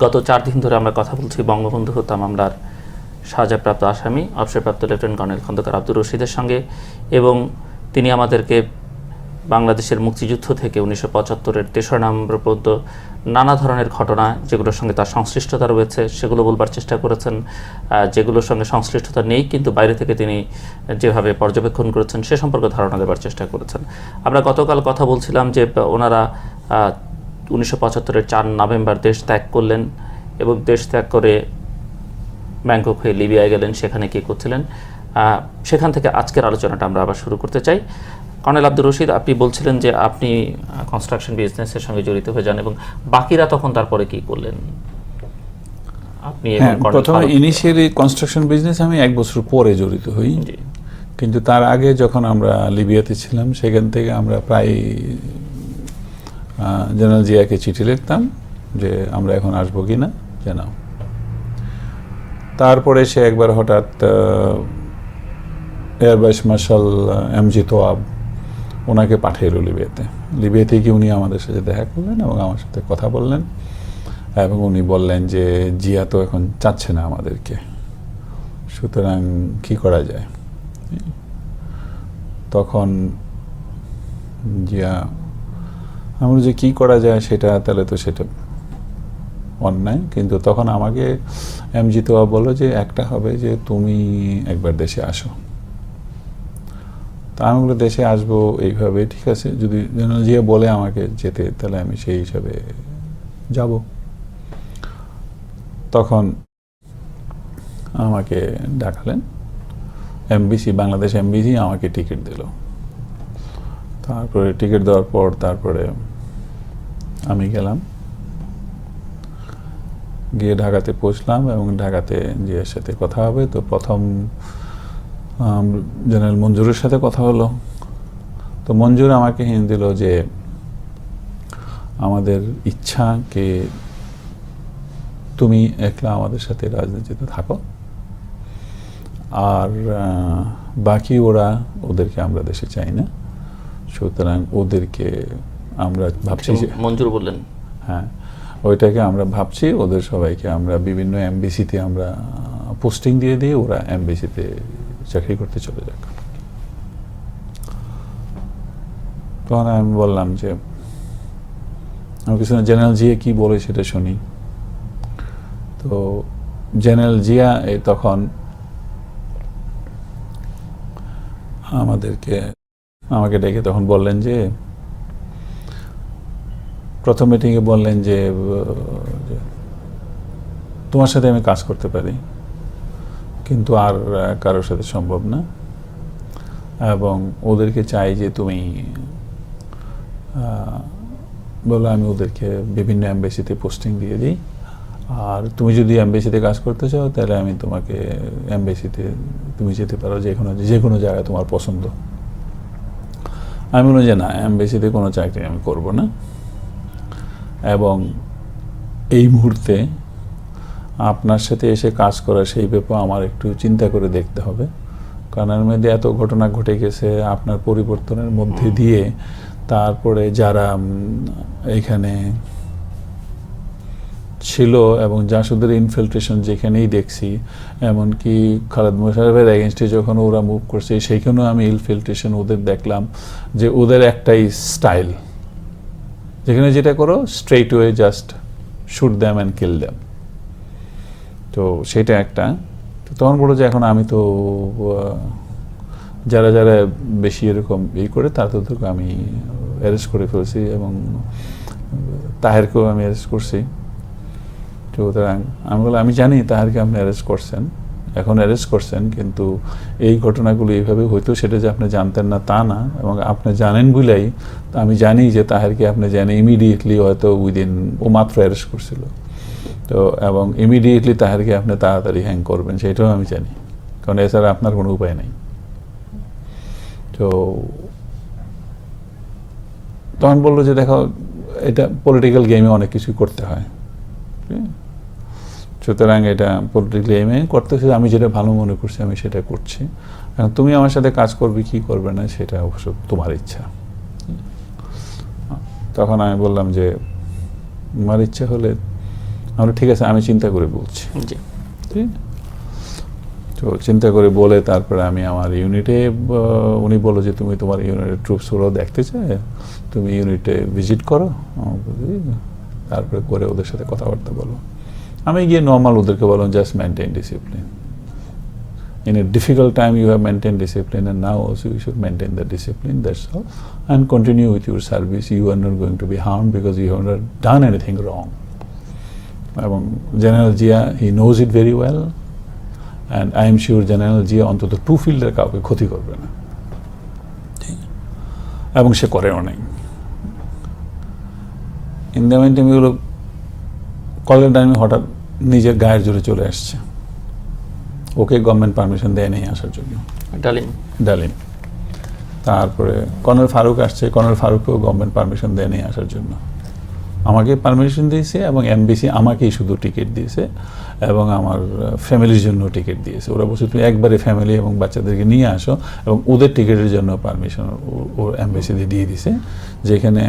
গত 4 দিন ধরে আমরা কথা বলছি বঙ্গবন্ধু হত্যা মামলার সাজাপ্রাপ্ত আসামি অবসরপ্রাপ্ত লেফটেন্যান্ট কর্নেল খন্দকার আব্দুর রশিদের সঙ্গে, এবং তিনি আমাদেরকে বাংলাদেশের মুক্তিযুদ্ধ থেকে 1975-এর 3রা নভেম্বর পর্যন্ত নানা ধরনের ঘটনা যেগুলোর সঙ্গে তার সংশ্লিষ্টতা রয়েছে সেগুলো বলবার চেষ্টা করেছেন, যেগুলোর সঙ্গে সংশ্লিষ্টতা নেই কিন্তু বাইরে থেকে তিনি যেভাবে পর্যবেক্ষণ করেছেন সে সম্পর্কে ধারণা দেওয়ার চেষ্টা করেছেন। আমরা গতকাল কথা বলছিলাম যে ওনারা 1975-এর 4 নভেম্বর দেশ ত্যাগ করলেন এবং দেশ ত্যাগ করে ব্যাংকক হয়ে লিবিয়ায় গেলেন, সেখানে কী করছিলেন, সেখান থেকে আজকের আলোচনাটা আমরা আবার শুরু করতে চাই। কর্নেল আব্দুর রশিদ, আপনি বলছিলেন যে আপনি কনস্ট্রাকশন বিজনেসের সঙ্গে জড়িত হয়ে যান এবং বাকিরা তখন তারপরে কি করলেন? আপনি প্রথমে ইনিশিয়ালি কনস্ট্রাকশন বিজনেস আমি 1 বছর পরে জড়িত হই, কিন্তু তার আগে যখন আমরা লিবিয়াতে ছিলাম সেখান থেকে আমরা প্রায় জেনারেল জিয়াকে চিঠি লিখতাম যে আমরা এখন আসবো কি না জানাও। তারপরে সে একবার হঠাৎ air vice marshal MG Toab ওনাকে পাঠিয়ে এলো লিবিয়াতে গিয়ে উনি আমাদের সাথে দেখা করলেন এবং আমার সাথে কথা বললেন এবং উনি বললেন যে জিয়া তো এখন চাচ্ছে না আমাদেরকে, সুতরাং কি করা যায়। তখন জিয়া আমরা যে কী করা যায় সেটা তাহলে তো সেটা অন্যায়, কিন্তু তখন আমাকে এমজি তোয়াব বললো যে একটা হবে যে তুমি একবার দেশে আসো। তা আমি বলে দেশে আসবো এইভাবে, ঠিক আছে যদি জেনারেল জিয়া বলে আমাকে যেতে তাহলে আমি সেই হিসাবে যাব। তখন আমাকে ডাকালেন এমবিসি, বাংলাদেশ এমবিসি আমাকে টিকিট দিল। তারপরে টিকিট দেওয়ার পর তারপরে আমি গেলাম, গিয়ে ঢাকাতে পৌঁছলাম এবং ঢাকাতে জিয়ার সাথে কথা হবে। তো প্রথম জেনারেল মঞ্জুরের সাথে কথা হলো। তো মঞ্জুর আমাকে হিন্ট দিল যে আমাদের ইচ্ছাকে তুমি একলা আমাদের সাথে রাজনীতিতে থাকো, আর বাকি ওদেরকে আমরা দেশে চাই না, সুতরাং ওদেরকে আমরা ভাবছি যে মঞ্জুর বললেন হ্যাঁ ওইটাকে আমরা ভাবছি ওদের সবাইকে আমরা বিভিন্ন এমবিসিতে আমরা পোস্টিং দিয়ে দিয়ে ওরা এমবিসিতে চাকরি করতে চলে যাক। তখন আমি বললাম যে আমি কিছু না, জেনারেল জিয়া কি বলে সেটা শুনি। তো জেনারেল জিয়া তখন আমাকে ডেকে তখন বললেন যে প্রথম মিটিংয়ে বললেন যে তোমার সাথে আমি কাজ করতে পারি কিন্তু আর কারোর সাথে সম্ভব না, এবং ওদেরকে চাই যে তুমি বলো আমি ওদেরকে বিভিন্ন এমবেসিতে পোস্টিং দিয়ে দিই, আর তুমি যদি এমবেসিতে কাজ করতে চাও তাহলে আমি তোমাকে এমবেসিতে তুমি যেতে পারো, যে কোনো জায়গায় তোমার পছন্দ। আমি বললাম যে না, এমবেসিতে কোনো চাকরি আমি করব না, এবং এই মুহূর্তে আপনার সাথে এসে কাজ করা সেই ব্যাপার আমার একটু চিন্তা করে দেখতে হবে, কারণ এর মধ্যে এত ঘটনা ঘটে গেছে আপনার পরিবর্তনের মধ্যে দিয়ে। তারপরে যারা এখানে ছিল এবং জাসুদের ইনফিল্ট্রেশন যেখানেই দেখছি, এমনকি খালেদ মোশাররফের এগেনস্টে যখন ওরা মুভ করছে সেইখানেও আমি ইনফিল্ট্রেশন ওদের দেখলাম, যে ওদের একটাই স্টাইল, যেখানে যেটা করো straight way just shoot them and kill them. তো সেটা একটা। তখন বলো যে এখন আমি তো যারা যারা বেশি এরকম করে তাদেরকে আমি অ্যারেস্ট করে ফেলছি এবং তাহেরকেও আমি অ্যারেস্ট করছি। সুতরাং আমি বললাম আমি জানি তাহেরকে আপনি অ্যারেস্ট করছেন, এখন অ্যারেস্ট করছেন, কিন্তু এই ঘটনাগুলো এইভাবে হয়তো সেটা যে আপনি জানতেন না তা না, এবং আপনি জানেন বলেই আমি জানি যে তাহেরকে আপনি জানেন ইমিডিয়েটলি হয়তো উইদিন ও মাত্র অ্যারেস্ট করছিল, তো এবং ইমিডিয়েটলি তাহেরকে আপনি তাড়াতাড়ি হ্যাং করবেন সেটাও আমি জানি, কারণ এছাড়া আপনার কোনো উপায় নেই। তো তখন বললো যে দেখো এটা পলিটিক্যাল গেমে অনেক কিছু করতে হয়, সুতরাং এটা পলিটিক্যাল গেমে করতেছে, আমি যেটা ভালো মনে করছি আমি সেটা করছি, এখন তুমি আমার সাথে কাজ করবে কি করবে না সেটা অবশ্য তোমার ইচ্ছা। তখন আমি বললাম যে আমার ইচ্ছা হলে আমরা ঠিক আছে আমি চিন্তা করে বলছি। জি। ঠিক, তো চিন্তা করে বলে তারপরে আমি আমার ইউনিটে, উনি বললো যে তুমি তোমার ইউনিটের ট্রুপসগুলো দেখতে চাই, তুমি ইউনিটে ভিজিট করো, তারপরে করে ওদের সাথে কথাবার্তা বলো। আমি গিয়ে নর্মাল ওদেরকে বললাম just maintain discipline, in a difficult time you have maintained discipline, and now also you should maintain the discipline, that's all, and continue with your service. You are not going to be harmed because you have not done anything wrong. এবং general Zia, he knows it very well, and I am sure general Zia অন্তত two ফিল্ডের কাউকে ক্ষতি করবে না, এবং সে করেও নাই। ইন দ্য মেন টাইম এগুলো কলের টাইমে হঠাৎ নিজের গায়ের জোরে চলে আসছে, ওকে গভর্নমেন্ট পারমিশন দেয় নেই আসার জন্য, ডালিম। তারপরে কর্নেল ফারুক আসছে, কর্নেল ফারুককেও গভর্নমেন্ট পারমিশন দেয় নেই আসার জন্য, আমাকে পারমিশন দিয়েছে, এবং এমবিসি আমাকেই শুধু টিকিট দিয়েছে এবং আমার ফ্যামিলির জন্য টিকিট দিয়েছে। ওরা বলছে তুমি একবারে ফ্যামিলি এবং বাচ্চাদেরকে নিয়ে আসো, এবং ওদের টিকিটের জন্য পারমিশন ওর এমবিসিতে দিয়ে দিছে, যেখানে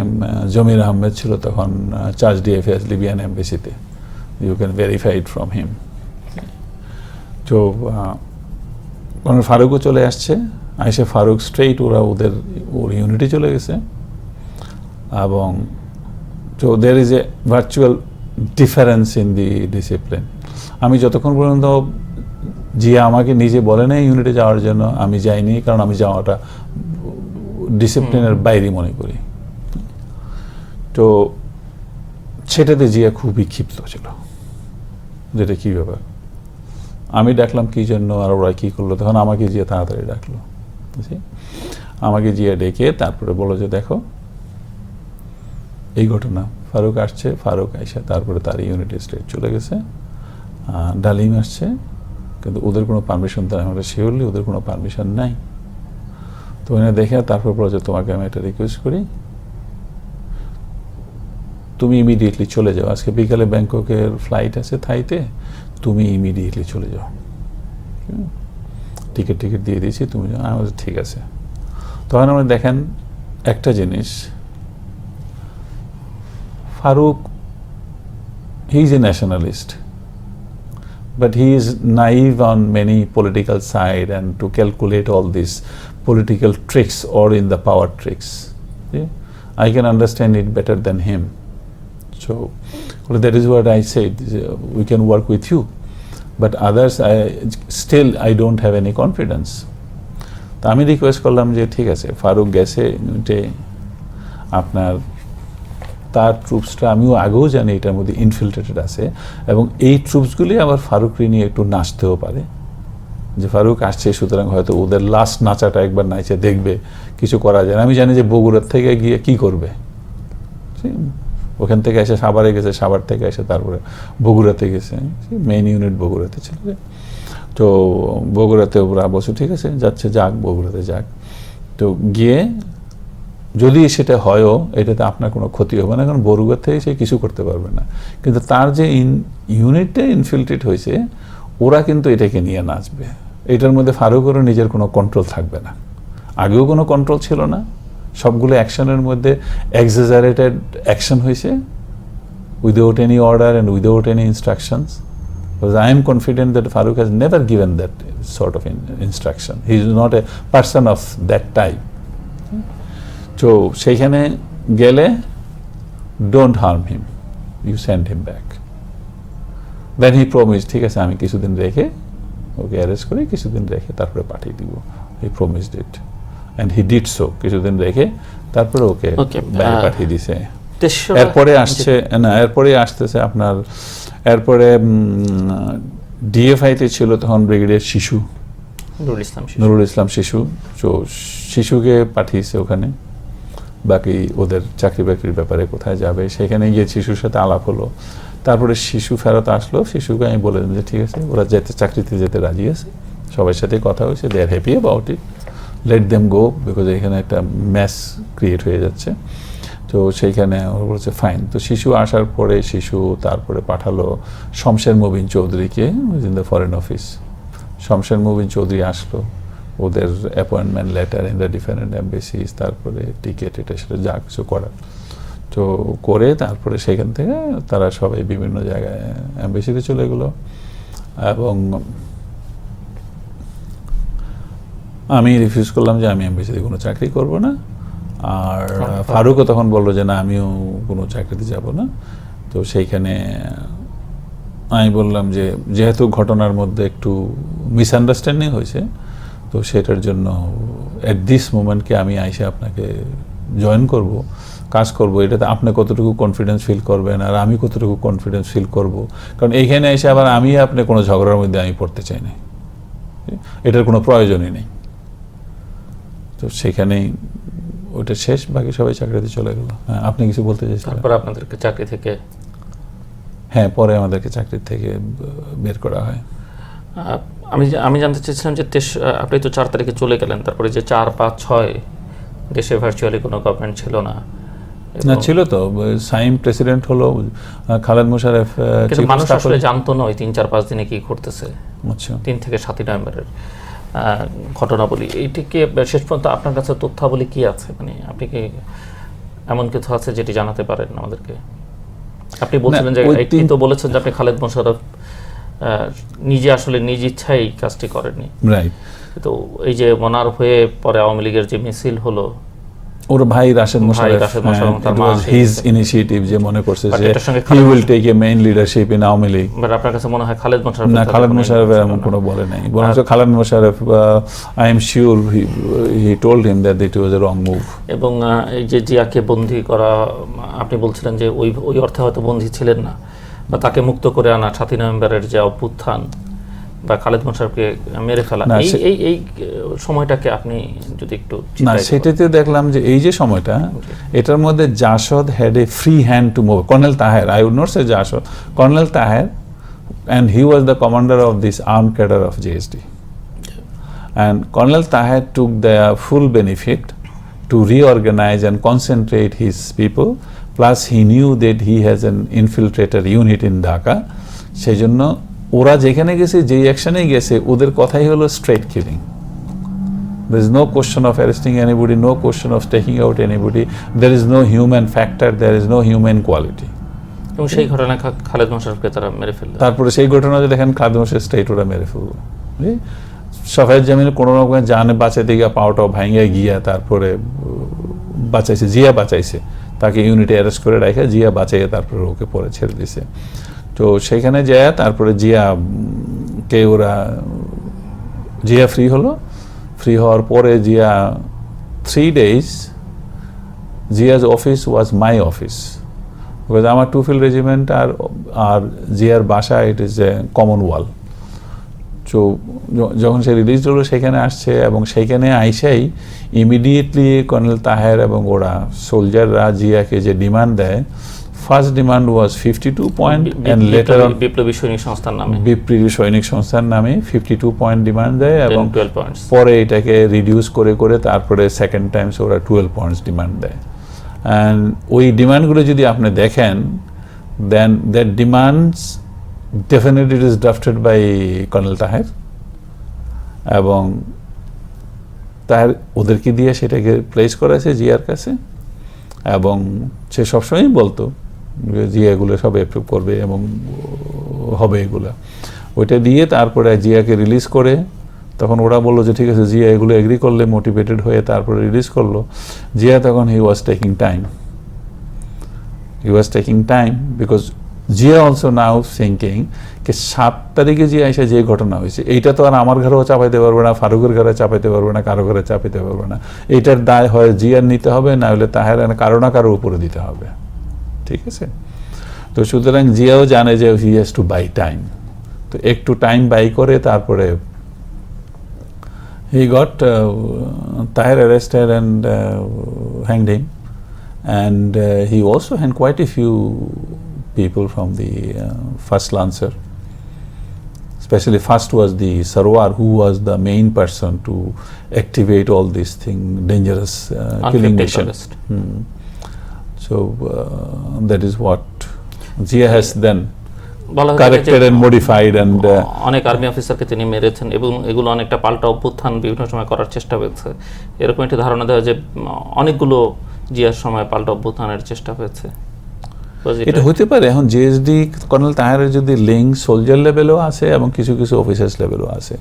জমির আহমেদ ছিল তখন চার্জ ডিএফএস লিবিয়ান এমবিসিতে, you can verify it from him. তো কর্নেল ফারুকও চলে আসছে, আইসে ফারুক স্ট্রেইট ওর ইউনিটে চলে গেছে, এবং তো there is a virtual difference in the discipline. আমি যতক্ষণ পর্যন্ত জিয়া আমাকে নিজে বলে নাই ইউনিটে যাওয়ার জন্য, আমি যাইনি, কারণ আমি যাওয়াটা ডিসিপ্লিনের বাইরে মনে করি। তো সেটাতে জিয়া খুবই ক্ষিপ্ত ছিল, যেটা কী ব্যাপার, আমি ডাকলাম কী জন্য আর ওরা কী করলো, তখন আমাকে জিয়া তাড়াতাড়ি ডাকলো, আমাকে জিয়া ডেকে তারপরে বললো যে দেখো এই ঘটনা, ফারুক আসছে, ফারুক আইসা তারপরে তার ইউনিটি স্টেট চলে গেছে, ডালিম আসছে, কিন্তু ওদের কোনো পারমিশন, তার আমরা শিওরলি ওদের কোনো পারমিশন নাই। তো এনে দেখে তারপর বলো যে তোমাকে আমি একটা রিকোয়েস্ট করি, তুমি ইমিডিয়েটলি চলে যাও, আজকে বিকালে ব্যাংককের ফ্লাইট আছে থাইতে, তুমি ইমিডিয়েটলি চলে যাও, টিকিট দিয়ে দিয়েছি, তুমি যাও। আমি বলছি ঠিক আছে। তখন আমরা দেখেন একটা জিনিস, Faruk he is a nationalist, but he is naive on many political side and to calculate all these political tricks or in the power tricks. Yeah? I can understand it better than him. So that is what I said, we can work with you, but others I don't have any confidence. তো আমি request করলাম যে ঠিক আছে, ফারুক গেছে আপনার তার ট্রুপসটা, আমিও আগেও জানি এটার মধ্যে ইনফিল্ট্রেটেড আছে, এবং এই ট্রুপসগুলি আবার ফারুককে নিয়ে একটু নাচতেও পারে, যে ফারুক আসছে সুতরাং হয়তো ওদের লাস্ট নাচাটা একবার নাচে দেখবে, কিছু করা যায় না। আমি জানি যে বগুড়ার থেকে গিয়ে কি করবে, ওখান থেকে এসে সাভারে গেছে, সাভার থেকে এসে তারপরে বগুড়াতে গেছে, মেইন ইউনিট বগুড়াতে ছিল, তো বগুড়াতে ওরা বসে ঠিক আছে যাচ্ছে, যাক বগুড়াতে যাক। তো গিয়ে যদি সেটা হয়ও, এটাতে আপনার কোনো ক্ষতি হবে না, কারণ বগুড়া থেকে সে কিছু করতে পারবে না, কিন্তু তার যে ইউনিটে ইনফিল্ট্রেট হয়েছে, ওরা কিন্তু এটাকে নিয়ে নাচবে, এটার মধ্যে ফারুকেরও নিজের কোনো কন্ট্রোল থাকবে না, আগেও কোনো কন্ট্রোল ছিল না, সবগুলো অ্যাকশনের মধ্যে এক্সাজারেটেড অ্যাকশন হয়েছে, without any order and without any instructions, because I am confident that Farooq has never given that sort of instruction. He is not a person of that type. So সেইখানে গেলে don't harm him, you send him back. Then he promised, ঠিক আছে আমি কিছুদিন রেখে ওকে arrest করে কিছুদিন রেখে তারপরে পাঠিয়ে দিব, he promised it and he did so, কিছুদিন রেখে তারপরে ওকে বাইরে পাঠিয়ে দিছে। এরপরে আসতেছে আপনার, এরপরে ডিএফআইতে ছিল তখন ব্রিগেডিয়ার শিশু, নুরুল ইসলাম শিশু, তো শিশুকে পাঠিয়েছে ওখানে, বাকি ওদের চাকরি বাকরির ব্যাপারে কোথায় যাবে, সেখানে গিয়ে শিশুর সাথে আলাপ হলো, তারপরে শিশু ফেরত আসলো, শিশুকে আমি বলে দিলাম যে ঠিক আছে ওরা চাকরিতে যেতে রাজি আছে, সবার সাথে কথা হয়েছে, they are happy about it, let them go, because এখানে একটা ম্যাস ক্রিয়েট হয়ে যাচ্ছে। তো সেইখানে ওরা বলছে ফাইন। তো শিশু আসার পরে শিশু তারপরে পাঠালো Shamsher Mubin Chowdhury, in the foreign office, Shamsher Mubin Chowdhury আসলো, ওদের appointment letter in the different embassies, তারপরে টিকিট এটা সেটা যা কিছু করার, তো তো করে তারপরে সেখান থেকে তারা সবাই বিভিন্ন জায়গায় অ্যাম্বাসিতে চলে গেলো, এবং আমি রিফিউজ করলাম যে আমি অ্যাম্বাসিতে কোনো চাকরি করব না। আর ফারুকও তখন বললো যে না, আমিও কোনো চাকরিতে যাব না। তো সেইখানে আমি বললাম যে যেহেতু ঘটনার মধ্যে একটু মিসআন্ডারস্ট্যান্ডিং হয়েছে, তো সেটার জন্য অ্যাট দিস মোমেন্টকে আমি আইসে আপনাকে জয়েন করব, কাজ করব, এটাতে আপনি কতটুকু কনফিডেন্স ফিল করবেন আর আমি কতটুকু কনফিডেন্স ফিল করব, কারণ এইখানে এসে আবার আমি আপনি কোনো ঝগড়ার মধ্যে আমি পড়তে চাই না, এটার কোনো প্রয়োজনই নেই। তো সেখানেই ওটা শেষ, বাকি সবাই চাকরিতে চলে গেল। হ্যাঁ, আপনি কিছু বলতে চাইছিলেন? তারপর আপনাদেরকে চাকরি থেকে, হ্যাঁ, পরে আমাদেরকে চাকরি থেকে বের করা হয়। আমি জানতে চেয়েছিলাম যে আপনি তো 4 তারিখে চলে গেলেন, তারপরে যে 4, 5, 6 দেশে ভার্চুয়ালি কোনো গভর্নমেন্ট ছিল না। না, ছিল তো, সাইম প্রেসিডেন্ট হলো, খালেদ মোশাররফ। কিন্তু মানুষ আসলে জানতো না ওই 3, 4, 5 দিনে কি করতেছে। আচ্ছা, 3 থেকে 7 নভেম্বরের ঘটনাবলী, এইটিকে শেষ পর্যন্ত আপনার কাছে তথ্যাবলী কি আছে? মানে আপনি কি এমন কিছু আছে যেটি জানাতে পারেন আমাদেরকে? আপনি বলছিলেন যে তো বলেছেন যে আপনি খালেদ মোশাররফ নিজে আসলে নিজ ইচ্ছাই কাজটি করেননি, রাইট। তো এই যে মনারফ হয়ে পরে আওয়ামী লীগের যে মিছিল হলো, ওর ভাই Rashed Mosharraf, it was his initiative, যে মনে করছে যে he will take a main leadership in Awami League. But আপনার কাছে মনে হয় খালেদ মোশাররফ? না, খালেদ মোশাররফ এমন কোনো বলে নাই, বরং Khaled Mosharraf I am sure he told him that it was a wrong move। এবং এই যে জিয়াকে বন্দী করা, আপনি বলছিলেন যে ওই অর্থে হয়তো বন্দী ছিলেন না, বা তাকে মুক্ত করে আনা 7 নভেম্বরের যে অভ্যুত্থান বা খালেদ মোশাররফকে মেরে ফেলা, এই সময়টাকে আপনি যদি একটু না, সেটাতে দেখলাম যে এই যে সময়টা, এটার মধ্যে JSD had a free hand to move. Colonel Taher, I would not say JSD, colonel Taher, and he was the commander of this armed cadre of JSD, and Cornel Taher took the full benefit to reorganize and concentrate his people, plus he knew that he has an infiltrator unit in Dhaka। সেজন্য ওরা যেখানে গেছে, যেই অ্যাকশনে গেছে, ওদের কথাই হলো straight killing. There is no question of arresting anybody, no question of taking out anybody, there is no human factor, there is no human quality। এবং সেই ঘটনা খালেদ মোশাররফকে তারা মেরে ফেলল। তারপরে সেই ঘটনাতে দেখেন খালেদ মোশাররফ স্ট্রেট ওরা মেরে ফেলল। সফায়েত জামিল কোনো রকমের জানে বাঁচাইতে গিয়ে পাওয়াটাও ভাঙিয়ে গিয়া তারপরে বাঁচাইছে, জিয়া বাঁচাইছে, তাকে ইউনিটে অ্যারেস্ট করে রাখে, জিয়া বাঁচাইয়ে তারপরে ওকে পরে ছেড়ে দিছে। তো সেখানে যায়, তারপরে জিয়া ফ্রি হলো। ফ্রি হওয়ার পরে জিয়া 3 days জিয়া's office was my office, because আমার 2 field রেজিমেন্ট আর জিয়ার বাসা, ইট ইজ এ কমন ওয়াল। তো যখন সে রিলিজ হলো সেখানে আসছে, এবং সেইখানে আইসাই ইমিডিয়েটলি কর্নেল তাহের এবং ওরা সোলজাররা জিয়াকে যে ডিমান্ড দেয়, first demand was 52 point, and later on বিপ্লবী সৈনিক সংস্থার নামে, বিপ্লবী সৈনিক সংস্থার নামে 52 পয়েন্ট ডিমান্ড দেয়, এবং 12 পয়েন্টস পরে এটাকে রিডিউস করে করে তারপরে সেকেন্ড টাইমস ওরা 12 পয়েন্টস ডিমান্ড দেয়। অ্যান্ড ওই ডিমান্ডগুলো যদি আপনি দেখেন, then that demands definitely it is drafted by colonel Taher, এবং তাহের ওদেরকে দিয়ে সেটাকে প্লেস করেছে জিয়ার কাছে, এবং সে সবসময়ই বলতো জিয়া এগুলো সব অ্যাপ্রুভ করবে এবং হবে এগুলো। ওইটা দিয়ে তারপরে জিয়াকে রিলিজ করে, তখন ওরা বললো যে ঠিক আছে, জিয়া এগুলো এগ্রি করলে, মোটিভেটেড হয়ে তারপরে রিলিজ করলো। জিয়া তখন he was taking time, because Zia also now thinking যে 7 তারিখে জিয়া এসে যে ঘটনা হয়েছে, এইটা তো আর আমার ঘরেও চাপাইতে পারবে না, ফারুকের ঘরে চাপাইতে পারবে না, কারো ঘরে চাপাইতে পারবে না। এইটার দায় হয় জিয়ার নিতে হবে, না হলে তাহের কারো না কারোর উপরে দিতে হবে। ঠিক আছে? তো সুতরাং জিয়াও জানে যে he has to buy time, তো একটু টাইম বাই করে তারপরে he got Tahir arrested and hanged him, and he also hanged quite a few people from the first Lancer. Especially first was the Sarwar, who was the main person to activate all this thing, dangerous killing mission. So that is what Zia has then corrected and modified, and অনেক army অফিসারকে তিনি মেরেছেন, এবং এগুলো অনেকটা পাল্টা অভ্যুত্থান বিভিন্ন সময় করার চেষ্টা হয়েছে, এরকম একটি ধারণা দেওয়া যে অনেকগুলো জিয়ার সময় পাল্টা অভ্যুত্থানের চেষ্টা হয়েছে? এটা হতে পারে। এখন জিএসডি কর্নেল তাহেরের যদি লিঙ্ক সোলজার লেভেলও আছে এবং কিছু কিছু অফিসার্স লেভেলও আছে,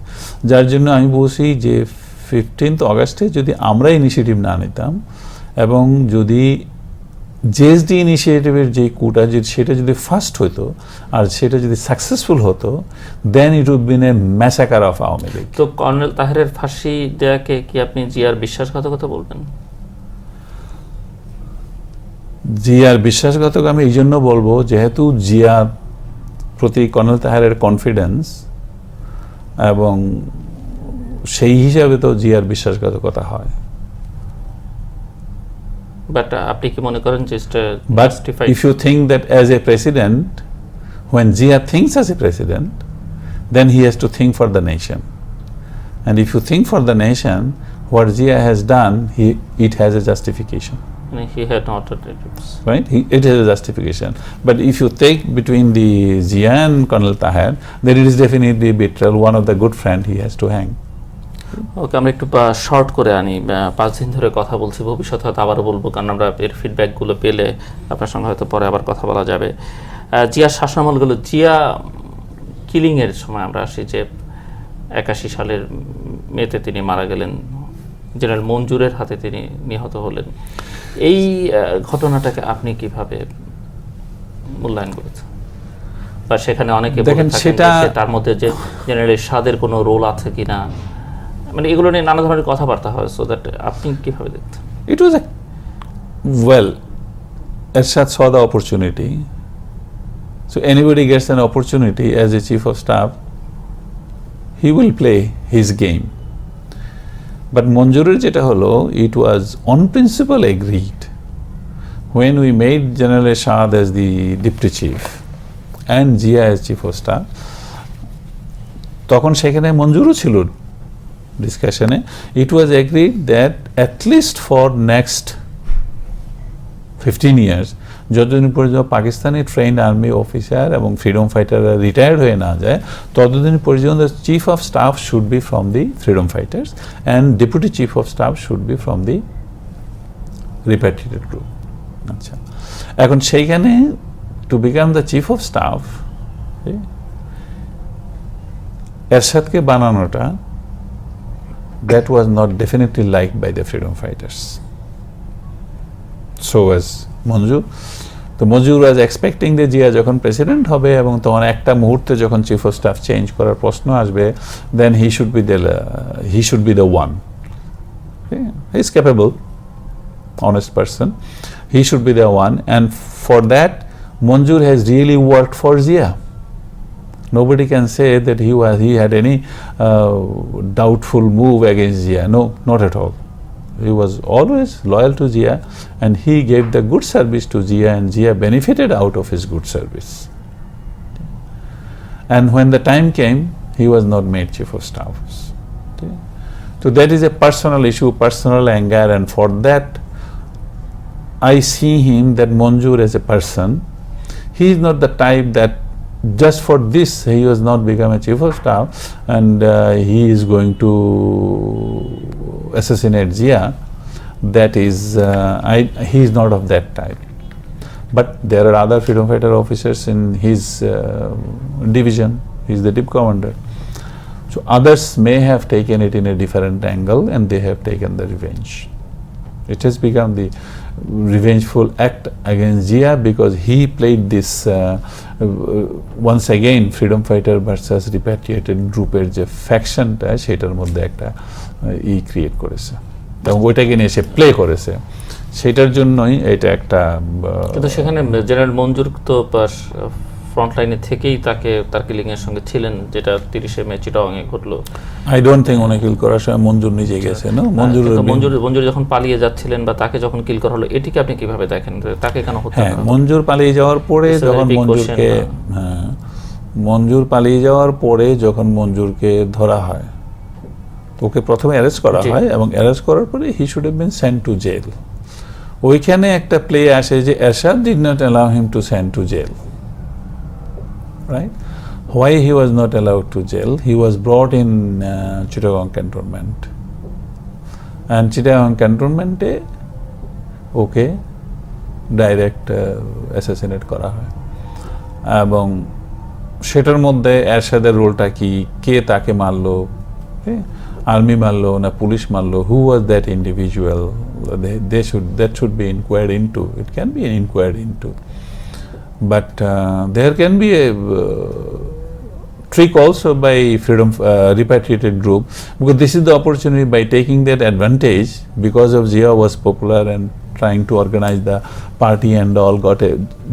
যার জন্য আমি বলছি যে 15th অগাস্টে যদি আমরা ইনিশিয়েটিভ না নিতাম এবং যদি জিএসডি ইনিশিয়েটিভের যে কুটা সেটা যদি ফার্স্ট হতো আর সেটা যদি সাকসেসফুল হতো, then it would been a massacre of Awami League. তো কর্নেল তাহেরের ফাঁসি দেয়াকে কি আপনি জিয়ার বিশ্বাসঘাতকতা বলবেন? জিয়ার বিশ্বাসঘাতক আমি এই জন্য বলবো, যেহেতু জিয়ার প্রতি কর্নেল তাহেরের কনফিডেন্স, এবং সেই হিসাবে তো জিয়ার বিশ্বাসঘাতকতা হয়। বাট আপনি কি মনে করেন যে But if you think that as a president, when Zia thinks as a president, then he has to think for the nation. And if you think for the nation, what Zia has done, it has a justification. he had no alternatives, Right? It has a justification. But if you take between the Zia and Colonel Taher, then it is definitely betrayal. One of the good friend he has to hang. ওকে, আমরা একটু short করে আনি। 5 দিন ধরে কথা বলছি, ভবিষ্যতে হয়তো আবারও বলবো, কারণ আমরা এর ফিডব্যাকগুলো পেলে আপনার সঙ্গে হয়তো পরে আবার কথা বলা যাবে। জিয়ার শাসনামলগুলো, জিয়া কিলিংয়ের সময় আমরা আসি যে 81 সালের মেতে তিনি মারা গেলেন, জেনারেল মঞ্জুরের হাতে তিনি নিহত হলেন। এই ঘটনাটাকে আপনি কিভাবে মূল্যায়ন করেছেন? বা সেখানে অনেকে বলে থাকেন যে তার মধ্যে যে জেনারেল এরশাদের কোনো রোল আছে কিনা, মানে এগুলো নিয়ে নানা ধরনের কথাবার্তা হয়। সো দ্যাট আপনি কিভাবে দেখতেন? It was Ershad saw the opportunity. So anybody gets an opportunity as a chief of staff, he will play his game. But Monjurer jeta holo, it was on principle agreed. When we made General Ershad as the deputy chief and Zia as chief of staff, তখন সেখানে মঞ্জুরও ছিল ডিসকাশনে। It was agreed that at least for next 15 years, যতদিন পর্যন্ত Pakistani trained army officer এবং freedom ফাইটাররা retired হয়ে না যায়, ততদিন পর্যন্ত chief of staff should be from the freedom fighters and deputy chief of staff should be from the repatriated group. আচ্ছা, এখন সেইখানে to become the chief of staff এরশাদকে বানানোটা, that was not definitely liked by the freedom fighters. So was Monjur. তো Monjur was expecting যে জিয়া যখন president হবে এবং তখন একটা মুহূর্তে যখন চিফ অফ স্টাফ চেঞ্জ করার প্রশ্ন আসবে, then he should be the one. He is capable, honest person. He should be the one, and for that Monjur has really worked for Zia. Nobody can say that he had any doubtful move against Zia. No, not at all. He was always loyal to Zia, and he gave the good service to Zia, and Zia benefited out of his good service. And when the time came, he was not made chief of staff. Okay. So that is a personal issue, personal anger, and for that I see him, that Monjur as a person, he is not the type that just for this he was not become a chief of staff and he is going to assassinate Zia. That is, he is not of that type. But there are other freedom fighter officers in his division. He is the DIP commander. So others may have taken it in a different angle and they have taken the revenge. It has become the revengeful act against Zia because he played this once again freedom fighter versus repatriated গ্রুপের যে ফ্যাকশনটা, সেটার মধ্যে একটা create করেছে এবং ওইটাকে নিয়ে সে play করেছে, সেটার জন্যই এটা একটা। কিন্তু সেখানে জেনারেল মঞ্জুর তো ফ্রন্ট লাইনে থেকেই তার কিলিং এর সঙ্গে ছিলেন, যেটা 30 মে চিটাগাংয়ে ঘটলো। আই ডোন্ট থিংক উনি কিল করার সময় মঞ্জুর নিজে গেছে, না? মঞ্জুর যখন পালিয়ে যাচ্ছিলেন বা তাকে যখন কিল করা হলো, এটিকে আপনি কিভাবে দেখেন? তাকে কেন হত্যা করা হলো? মঞ্জুর পালিয়ে যাওয়ার পরে যখন মঞ্জুরকে ধরা হয়, ওকে প্রথমে অ্যারেস্ট করা হয় এবং অ্যারেস্ট করার পরে he should have been sent to jail. ওইখানে একটা প্লে আসে যে Ershad did not allow him to send to jail, right? Why he was not allowed to jail? He was brought in Chittagong cantonment, and Chittagong cantonment okay direct assassinate করা হয়। এবং সেটার মধ্যে এরশাদের রোলটা কি, কে তাকে মারলো, আর্মি মারলো না পুলিশ মারলো, who was that individual, that should be inquired into, it can be inquired into, but there can be a trick also by freedom repatriated group, because this is the opportunity, by taking that advantage, because of Zia was popular and trying to organize the party and all, got a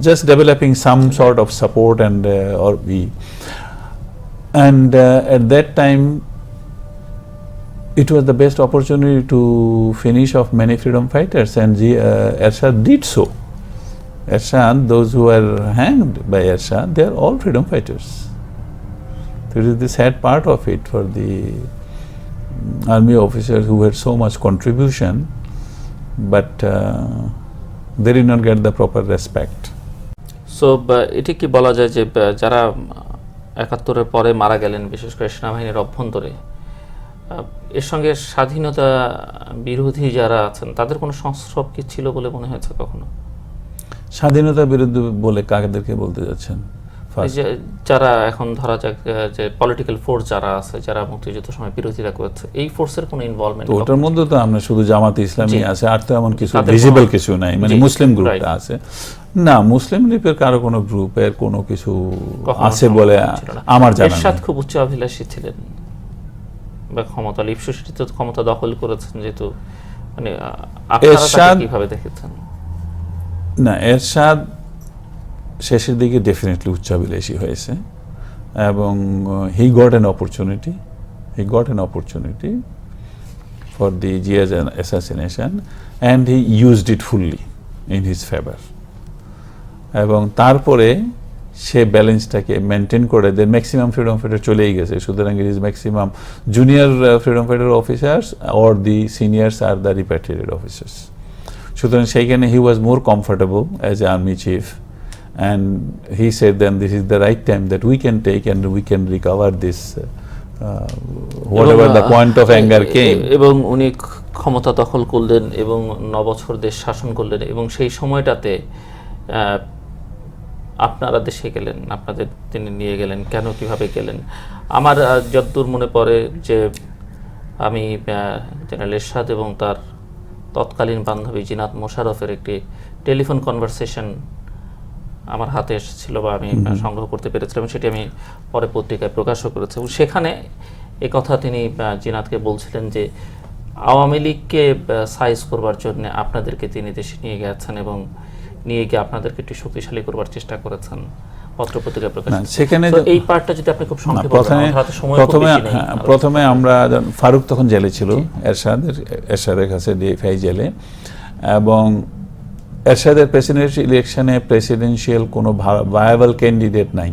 just developing some sort of support and at that time it was the best opportunity to finish off many freedom fighters, and Ershad did so. Ershad, those who were hanged by Ershad, they are all freedom fighters. It is the sad part of it for the army officers who had so much contribution, but they did not get the proper respect. So এটি কি বলা যায় যে যারা ৭১-এর পরে মারা গেলেন, বিশেষ করে সেনাবাহিনীর অভ্যন্তরে, এর সঙ্গে স্বাধীনতা বিরোধী যারা আছেন তাদের কোনো সংস্রব কি ছিল বলে মনে হয়েছে কখনো? স্বাধীনতা বিরোধী বলে কাদেরকে বলতে যাচ্ছেন? যারা এখন ধরা যাক যে পলিটিক্যাল ফোর্স যারা আছে, যারা মুক্তিযুদ্ধের সময় বিরোধিতা করেছে, এই ফোর্সের কোনো ইনভলভমেন্ট? ওটার মধ্যে তো আমরা শুধু জামাতে ইসলামী আছে, আর তো এমন কিছু ভিজিবল কিছু নাই, মানে মুসলিম গ্রুপটা আছে না। মুসলিম লীগের কারো কোনো গ্রুপের কোনো কিছু আছে বলে আমার জানা নেই। এরশাদ খুব উচ্চ অভিলাষী ছিলেন বা ক্ষমতা লিপ্সুসিত ক্ষমতা দখল করেছেন, যেহেতু মানে আপনারা তাকে কিভাবে দেখেছেন? না, এরশাদ শেষের দিকে ডেফিনেটলি উচ্চাভিলাষী হয়েছে, এবং he got an opportunity for the Zia's assassination, and he used it fully in his favour. এবং তারপরে সে ব্যালেন্সটাকে মেনটেন করে দেন, ম্যাক্সিমাম ফ্রিডম ফাইটার চলেই গেছে, সুতরাং it is maximum junior freedom fighter officers or the seniors আর দ্য রিপ্যাট্রিয়েটেড অফিসার্স। সুতরাং সেইখানে he was more comfortable as a army chief, and he said then this is the right time that we can take and we can recover this whatever the point of anger came. এবং উনি ক্ষমতা দখল করলেন এবং ৯ বছর দেশ শাসন করলেন, এবং সেই সময়টাতে আপনারা দেশে গেলেন, আপনাদের তিনি নিয়ে গেলেন, কেন কিভাবে গেলেন? আমার যতদূর মনে পড়ে যে আমি জেনারেল এরশাদ এবং তার তৎকালীন বান্ধবী জিনাত মোশাররফের একটি টেলিফোন কনভারসেশন আমার হাতে এসেছিল বা আমি সংগ্রহ করতে পেরেছিলাম, সেটি আমি পরে পত্রিকায় প্রকাশও করেছি। এবং সেখানে এ কথা তিনি জিনাতকে বলছিলেন যে আওয়ামী লীগকে সাইজ করবার জন্য আপনাদেরকে তিনি দেশে নিয়ে গেছেন এবং নিয়ে গিয়ে আপনাদেরকে একটু শক্তিশালী করবার চেষ্টা করেছেন, পত্রপত্রিকা প্রকাশ। সেখানে এই পার্টটা যদি আপনি খুব সংক্ষেপে প্রথমে আমরা, ফারুক তখন জেলে ছিল, এরশাদের কাছে ডিএফআই জেলে, এবং এরশাদের প্রেসিডেন্সিয়াল ইলেকশনে প্রেসিডেন্সিয়াল কোনো ভায়াবল ক্যান্ডিডেট নাই,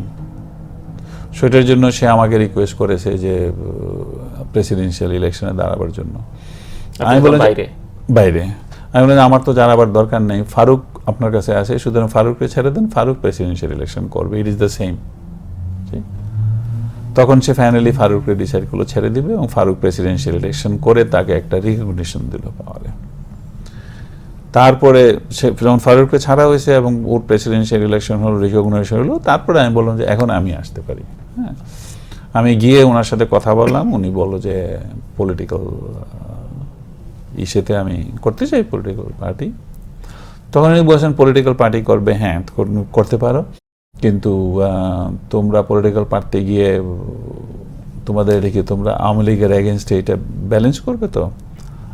সেটার জন্য সে আমাকে রিকোয়েস্ট করেছে যে প্রেসিডেন্সিয়াল ইলেকশনে দাঁড়াবার জন্য। আমি বললাম বাইরে, আমি বললাম আমার তো জানাবার দরকার নেই, ফারুক আপনার কাছে আছে, সুতরাং ফারুককে ছেড়ে দেন, ফারুক প্রেসিডেন্সিয়াল ইলেকশন করবে, ইট ইজ দ্য সেম। তখন সে ফাইনালি ফারুককে ডিসাইড করলো ছেড়ে দিবে, এবং ফারুক প্রেসিডেন্সিয়াল ইলেকশন করে তাকে একটা রিকগনিশন দিল পাওয়ারে। তারপরে সে যখন ফারুককে ছাড়া হয়েছে এবং ওর প্রেসিডেন্সিয়াল ইলেকশন হলো, রিকগনাইজেশন হলো, তারপরে আমি বললাম যে এখন আমি আসতে পারি। হ্যাঁ, আমি গিয়ে ওনার সাথে কথা বললাম, উনি বললো যে পলিটিক্যাল ইস্যুতে আমি করতে চাই পলিটিক্যাল পার্টি। তখন উনি বলছেন পলিটিক্যাল পার্টি করবে, হ্যাঁ করতে পারো, কিন্তু তোমরা পলিটিক্যাল পার্টি গিয়ে তোমাদের এদিকে তোমরা আওয়ামী লীগের এগেনস্টে এটা ব্যালেন্স করবে তো?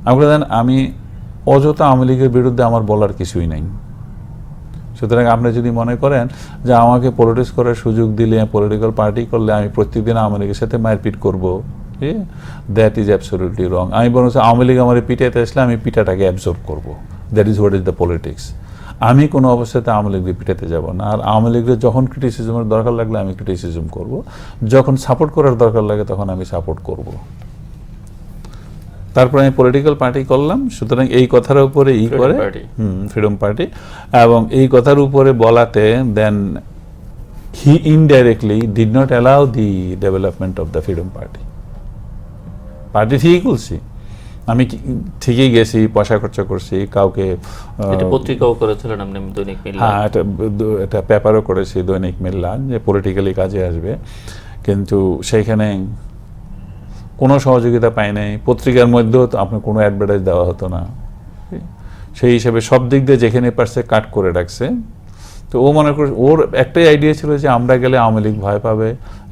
আমি বললেন আমি অযথা আওয়ামী লীগের বিরুদ্ধে আমার বলার কিছুই নাই, সুতরাং আপনি যদি মনে করেন যে আমাকে পলিটিক্স করার সুযোগ দিলে, পলিটিক্যাল পার্টি করলে আমি প্রত্যেকদিন আওয়ামী লীগের সাথে মারপিট করবো, দ্যাট ইজ অ্যাবসলিউটলি রং। আমি বলছি আওয়ামী লীগ আমার পিটাতে আসলে আমি পিটাটাকে অ্যাবজর্ব করবো, that is what is the politics. আমি কোনো অবস্থাতে আওয়ামী লীগকে পিটাতে যাব না, আর আওয়ামী লীগের যখন ক্রিটিসিজমের দরকার লাগলে আমি ক্রিটিসিজম করব, যখন সাপোর্ট করার দরকার লাগে তখন আমি সাপোর্ট করব। তারপরে আমি পলিটিক্যাল পার্টি করলাম, সুতরাং এই কথার উপরে করে ফ্রিডম পার্টি, এবং এই কথার উপরে বলাতে then he indirectly did not allow the development of the freedom party. Party ঠিকই করছি, আমি ঠিকই গেছি, পয়সা খরচা করছি, কাউকে পত্রিকাও করেছিলেন আপনি, দৈনিক মিল্লা। হ্যাঁ, এটা পেপারও করেছি, দৈনিক মিল্লা, যে পলিটিক্যালি কাজে আসবে, কিন্তু সেইখানে কোনো সহযোগিতা পাই নাই। পত্রিকার মধ্যেও তো আপনার কোনো অ্যাডভার্টাইজ দেওয়া হতো না। সেই হিসেবে সব দিক দিয়ে যেখানে পারছে কাট করে রাখছে। তো ও মনে করে, ওর একটাই আইডিয়া ছিল যে আমরা গেলে আওয়ামী লীগ ভয় পাবে,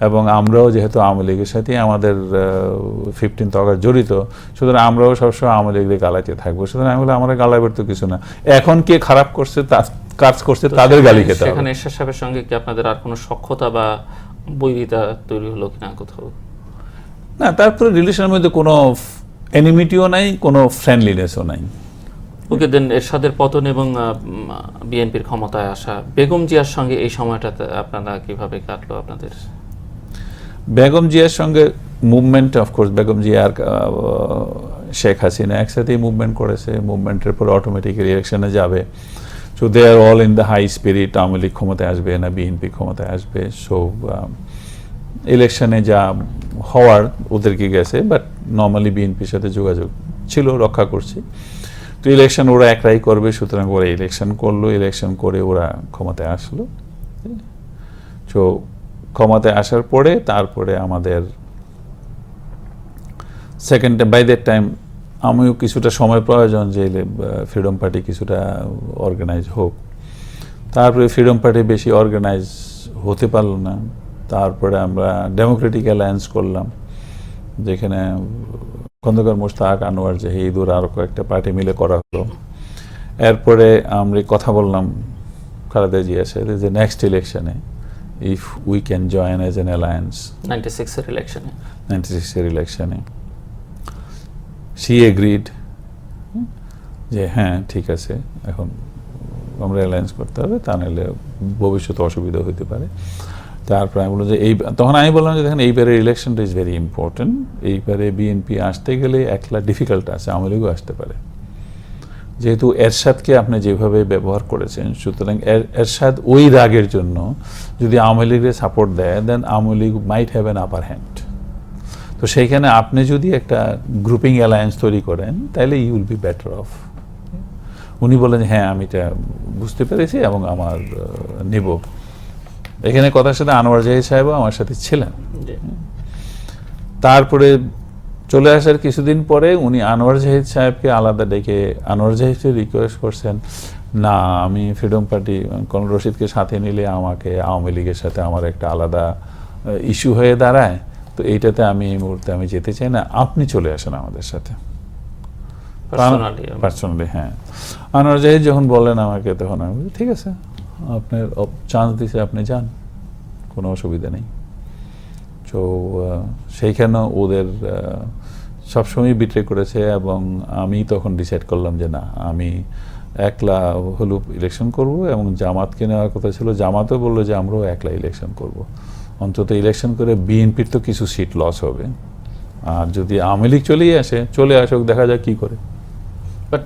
এবং আমরাও যেহেতু আওয়ামী লীগের সাথে আমাদের 15th অগাস্ট জড়িত, সুতরাং আমরাও সবসময় আওয়ামী লীগের গালাইতে থাকবো। সুতরাং আমি বলি, আমরা গালাইবার তো কিছু না, এখন কে খারাপ করছে, কাজ করছে, তাদের গালি খেতে হবে। সেখানে এরশাদ সাহেবের সঙ্গে কি আপনাদের আর কোনো সখ্যতা বা বৈরিতা তৈরি হলো কিনা কোথাও? না, তারপরে রিলেশনের মধ্যে কোনো এনিমিটিও নাই, কোনো ফ্রেন্ডলিনেসও নাই। ওকে, দেন এরশাদের পতন এবং বিএনপির ক্ষমতায় আসা, বেগম জিয়ার সঙ্গে এই সময়টাতে আপনারা কিভাবে কাটলো আপনাদের? বেগম জিয়ার সঙ্গে মুভমেন্ট, অফকোর্স বেগম জিয়া আর শেখ হাসিনা একসাথেই মুভমেন্ট করেছে। মুভমেন্টের পর অটোমেটিক্যালি ইলেকশনে যাবে। So they are all in the high spirit, Awami League ক্ষমতায় আসবে না বিএনপি ক্ষমতায় আসবে। সো ইলেকশনে যা হওয়ার ওদেরকে গেছে, বাট নর্মালি বিএনপির সাথে যোগাযোগ ছিল, রক্ষা করছি। তো ইলেকশন ওরা একরাই করবে, সুতরাং ওরা ইলেকশন করলো, ইলেকশন করে ওরা ক্ষমতায় আসলো। তো ক্ষমতায় আসার পরে তারপরে আমাদের সেকেন্ড বাই দ্যাট টাইম আমিও কিছুটা সময় প্রয়োজন যে ফ্রিডম পার্টি কিছুটা অর্গানাইজ হোক। তারপরে ফ্রিডম পার্টি বেশি অর্গানাইজ হতে পারলো না। তারপরে আমরা ডেমোক্রেটিক অ্যালায়েন্স করলাম, যেখানে খন্দকার মোশতাক, আনোয়ার জাহিদুর আরও কয়েকটা পার্টি মিলে করা হলো। এরপরে আমরা কথা বললাম খালেদা জিয়ার সাথে যে নেক্সট ইলেকশনে if we can join as an alliance, 96-এর ইলেকশনে। 96-এর ইলেকশনে শি এগ্রিড যে হ্যাঁ ঠিক আছে, এখন আমরা অ্যালায়েন্স করতে হবে, তা নাহলে ভবিষ্যতে অসুবিধা হতে পারে। তারপরে আমি বললাম যে তখন আমি বললাম যে দেখেন, এইবারের ইলেকশনটা ইজ ভেরি ইম্পর্টেন্ট। এইবারে বিএনপি আসতে গেলে একলা ডিফিকাল্ট আছে, আওয়ামী লীগও আসতে পারে। যেহেতু এরশাদকে আপনি যেভাবে ব্যবহার করেছেন, সুতরাং এরশাদ ওই রাগের জন্য যদি আওয়ামী লীগের সাপোর্ট দেয়, then Awami League might have an upper hand. তো সেইখানে আপনি যদি একটা গ্রুপিং অ্যালায়েন্স তৈরি করেন, তাহলে you will be better off. উনি বলেন হ্যাঁ আমি এটা বুঝতে পেরেছি এবং আমার নেব। এখানে কথার সাথে আনোয়ার জাহিদ সাহেবও আমার সাথে ছিলেন। তারপরে চলে আসার কিছুদিন পরে উনি আনোয়ার জাহিদ সাহেবকে আলাদা ডেকে আনোয়ার জাহিদকে রিকোয়েস্ট করছেন, না আমি ফ্রিডম পার্টি কর্নেল রশিদকে সাথে নিলে আমাকে আওয়ামী লীগের সাথে আমার একটা আলাদা ইস্যু হয়ে দাঁড়ায়, তো এইটাতে আমি এই মুহূর্তে আমি যেতে চাই না, আপনি চলে আসেন আমাদের সাথে পার্সোনালি। হ্যাঁ, আনোয়ার জাহিদ যখন বললেন আমাকে, তখন আমি বলি ঠিক আছে, আপনার চান্স দিছে, আপনি যান, কোনো অসুবিধা নেই। তো সেইখানে ওদের সবসময় বিট্রে করেছে, এবং আমি তখন ডিসাইড করলাম যে না, আমি একলা হলুপ ইলেকশন করব, এবং জামাতকে নেওয়ার কথা ছিল। জামাতও বললো যে আমরাও একলা ইলেকশন করব, অন্তত ইলেকশন করে বিএনপির তো কিছু সিট লস হবে, আর যদি আওয়ামী লীগ চলে আসুক, দেখা যাক কি করে। বাট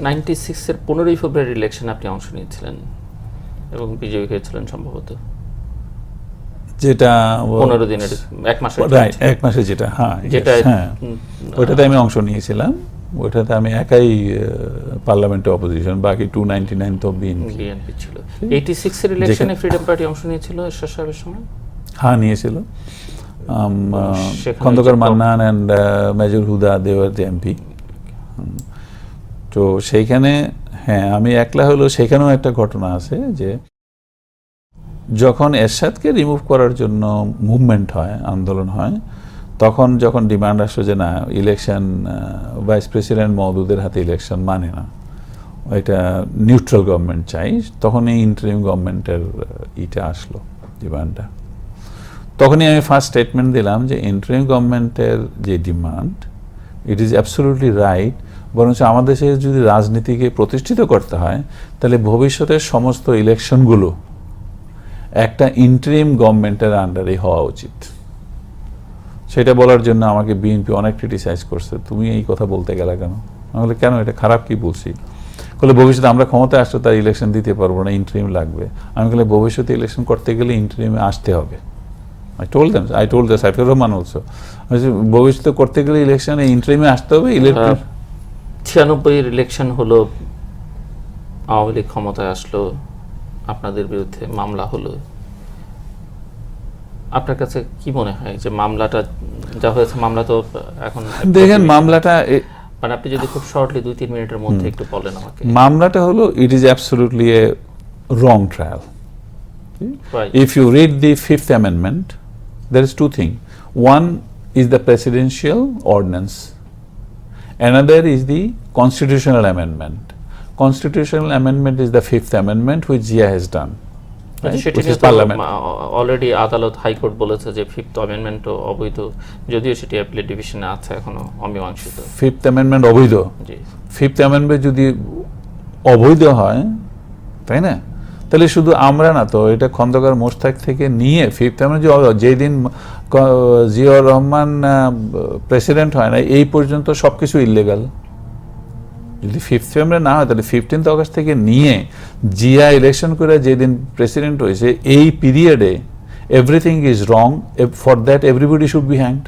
96-এর 15ই ফেব্রুয়ারি ইলেকশন আপনি অংশ নিয়েছিলেন এবং বিজয়ী হয়েছিলেন সম্ভবত, যেটা 15 দিনের, এক মাসে যেটা ওইটাতে আমি অংশ নিয়েছিলাম। ওইটাতে আমি একাই পার্লামেন্টে অপোজিশন, বাকি 299 তো বিএনপি ছিল। 86-এর ইলেকশনে ফ্রিডম পার্টি অংশ নিয়েছিল এরশাদ সাহেবের সময়? হ্যাঁ, নিয়েছিল। Khondokar Mannan and major Huda, they were the MP. তো সেইখানে হ্যাঁ আমি একলা হলো। সেখানেও একটা ঘটনা আছে যে যখন এরশাদকে রিমুভ করার জন্য মুভমেন্ট হয়, আন্দোলন হয়, তখন যখন ডিমান্ড আসলো যে না, ইলেকশন ভাইস প্রেসিডেন্ট মওদুদের হাতে ইলেকশন মানে না, এটা নিউট্রাল গভর্নমেন্ট চাই, তখন এই ইন্টারিম গভর্নমেন্টের আসলো ডিমান্ডটা। তখনই আমি ফার্স্ট স্টেটমেন্ট দিলাম যে ইন্টারিম গভর্নমেন্টের যে demand, it is absolutely right, বরঞ্চ আমাদের দেশে যদি রাজনীতিকে প্রতিষ্ঠিত করতে হয়, তাহলে ভবিষ্যতের সমস্ত ইলেকশনগুলো একটা ইন্টারিম গভর্নমেন্টের আন্ডারে হওয়া উচিত। সেটা বলার জন্য আমাকে বিএনপি অনেক ক্রিটিসাইজ করছে, তুমি এই কথা বলতে গেলে কেন? আমি বলি কেন, এটা খারাপ কি বলছি? বলে ভবিষ্যতে আমরা ক্ষমতায় আসলে তার ইলেকশন দিতে পারবো না, ইন্টারিম লাগবে। আমি বলি ভবিষ্যতে ইলেকশন করতে গেলে ইন্টারিমে আসতে হবে, I told the Saifur Rahman also. ভবিষ্যতে করতে গেলে ইলেকশনে ইন্টারিমে আসতে হবে। 96 ইলেকশন হলো, আওয়ামী লীগ ক্ষমতায় আসলো, আপনাদের বিরুদ্ধে মামলা হলো, আপনার কাছে কি মনে হয় যে মামলাটা যা হয়েছে, মামলা তো এখন দেখেন মামলাটা মানে আপনি যদি খুব শর্টলি 2-3 মিনিটের মধ্যে একটু বলেন আমাকে। মামলাটা হলো it is absolutely A wrong trial. Right. If you read the Fifth Amendment, there is two things. One is the presidential ordinance. Another is the constitutional amendment. Constitutional amendment is the Fifth Amendment which Zia has done. সেটি Which is নিয়ে Parliament. Already আদালত high court বলেছে যে fifth অ্যামেন্ডমেন্টও অবৈধ, যদিও সেটি appellate ডিভিশনে আছে এখনো অমীমাংসিত। Fifth Amendment অবৈধ। জি। Fifth Amendment যদি অবৈধ হয়, তাই না, তাহলে শুধু আমরা না তো, এটা খন্দকার মোশতাক থেকে নিয়ে ফিফথ অ্যামেন্ডমেন্ট যেদিন জিয়াউর রহমান প্রেসিডেন্ট হয় না এই পর্যন্ত সব কিছু ইললিগাল। যদি ফিফথ অ্যামেন্ডমেন্ট না হয় তাহলে 15th অগস্ট থেকে নিয়ে জিয়া ইলেকশন করে যেদিন প্রেসিডেন্ট হয়েছে এই পিরিয়ডে everything is wrong, for that everybody should be hanged,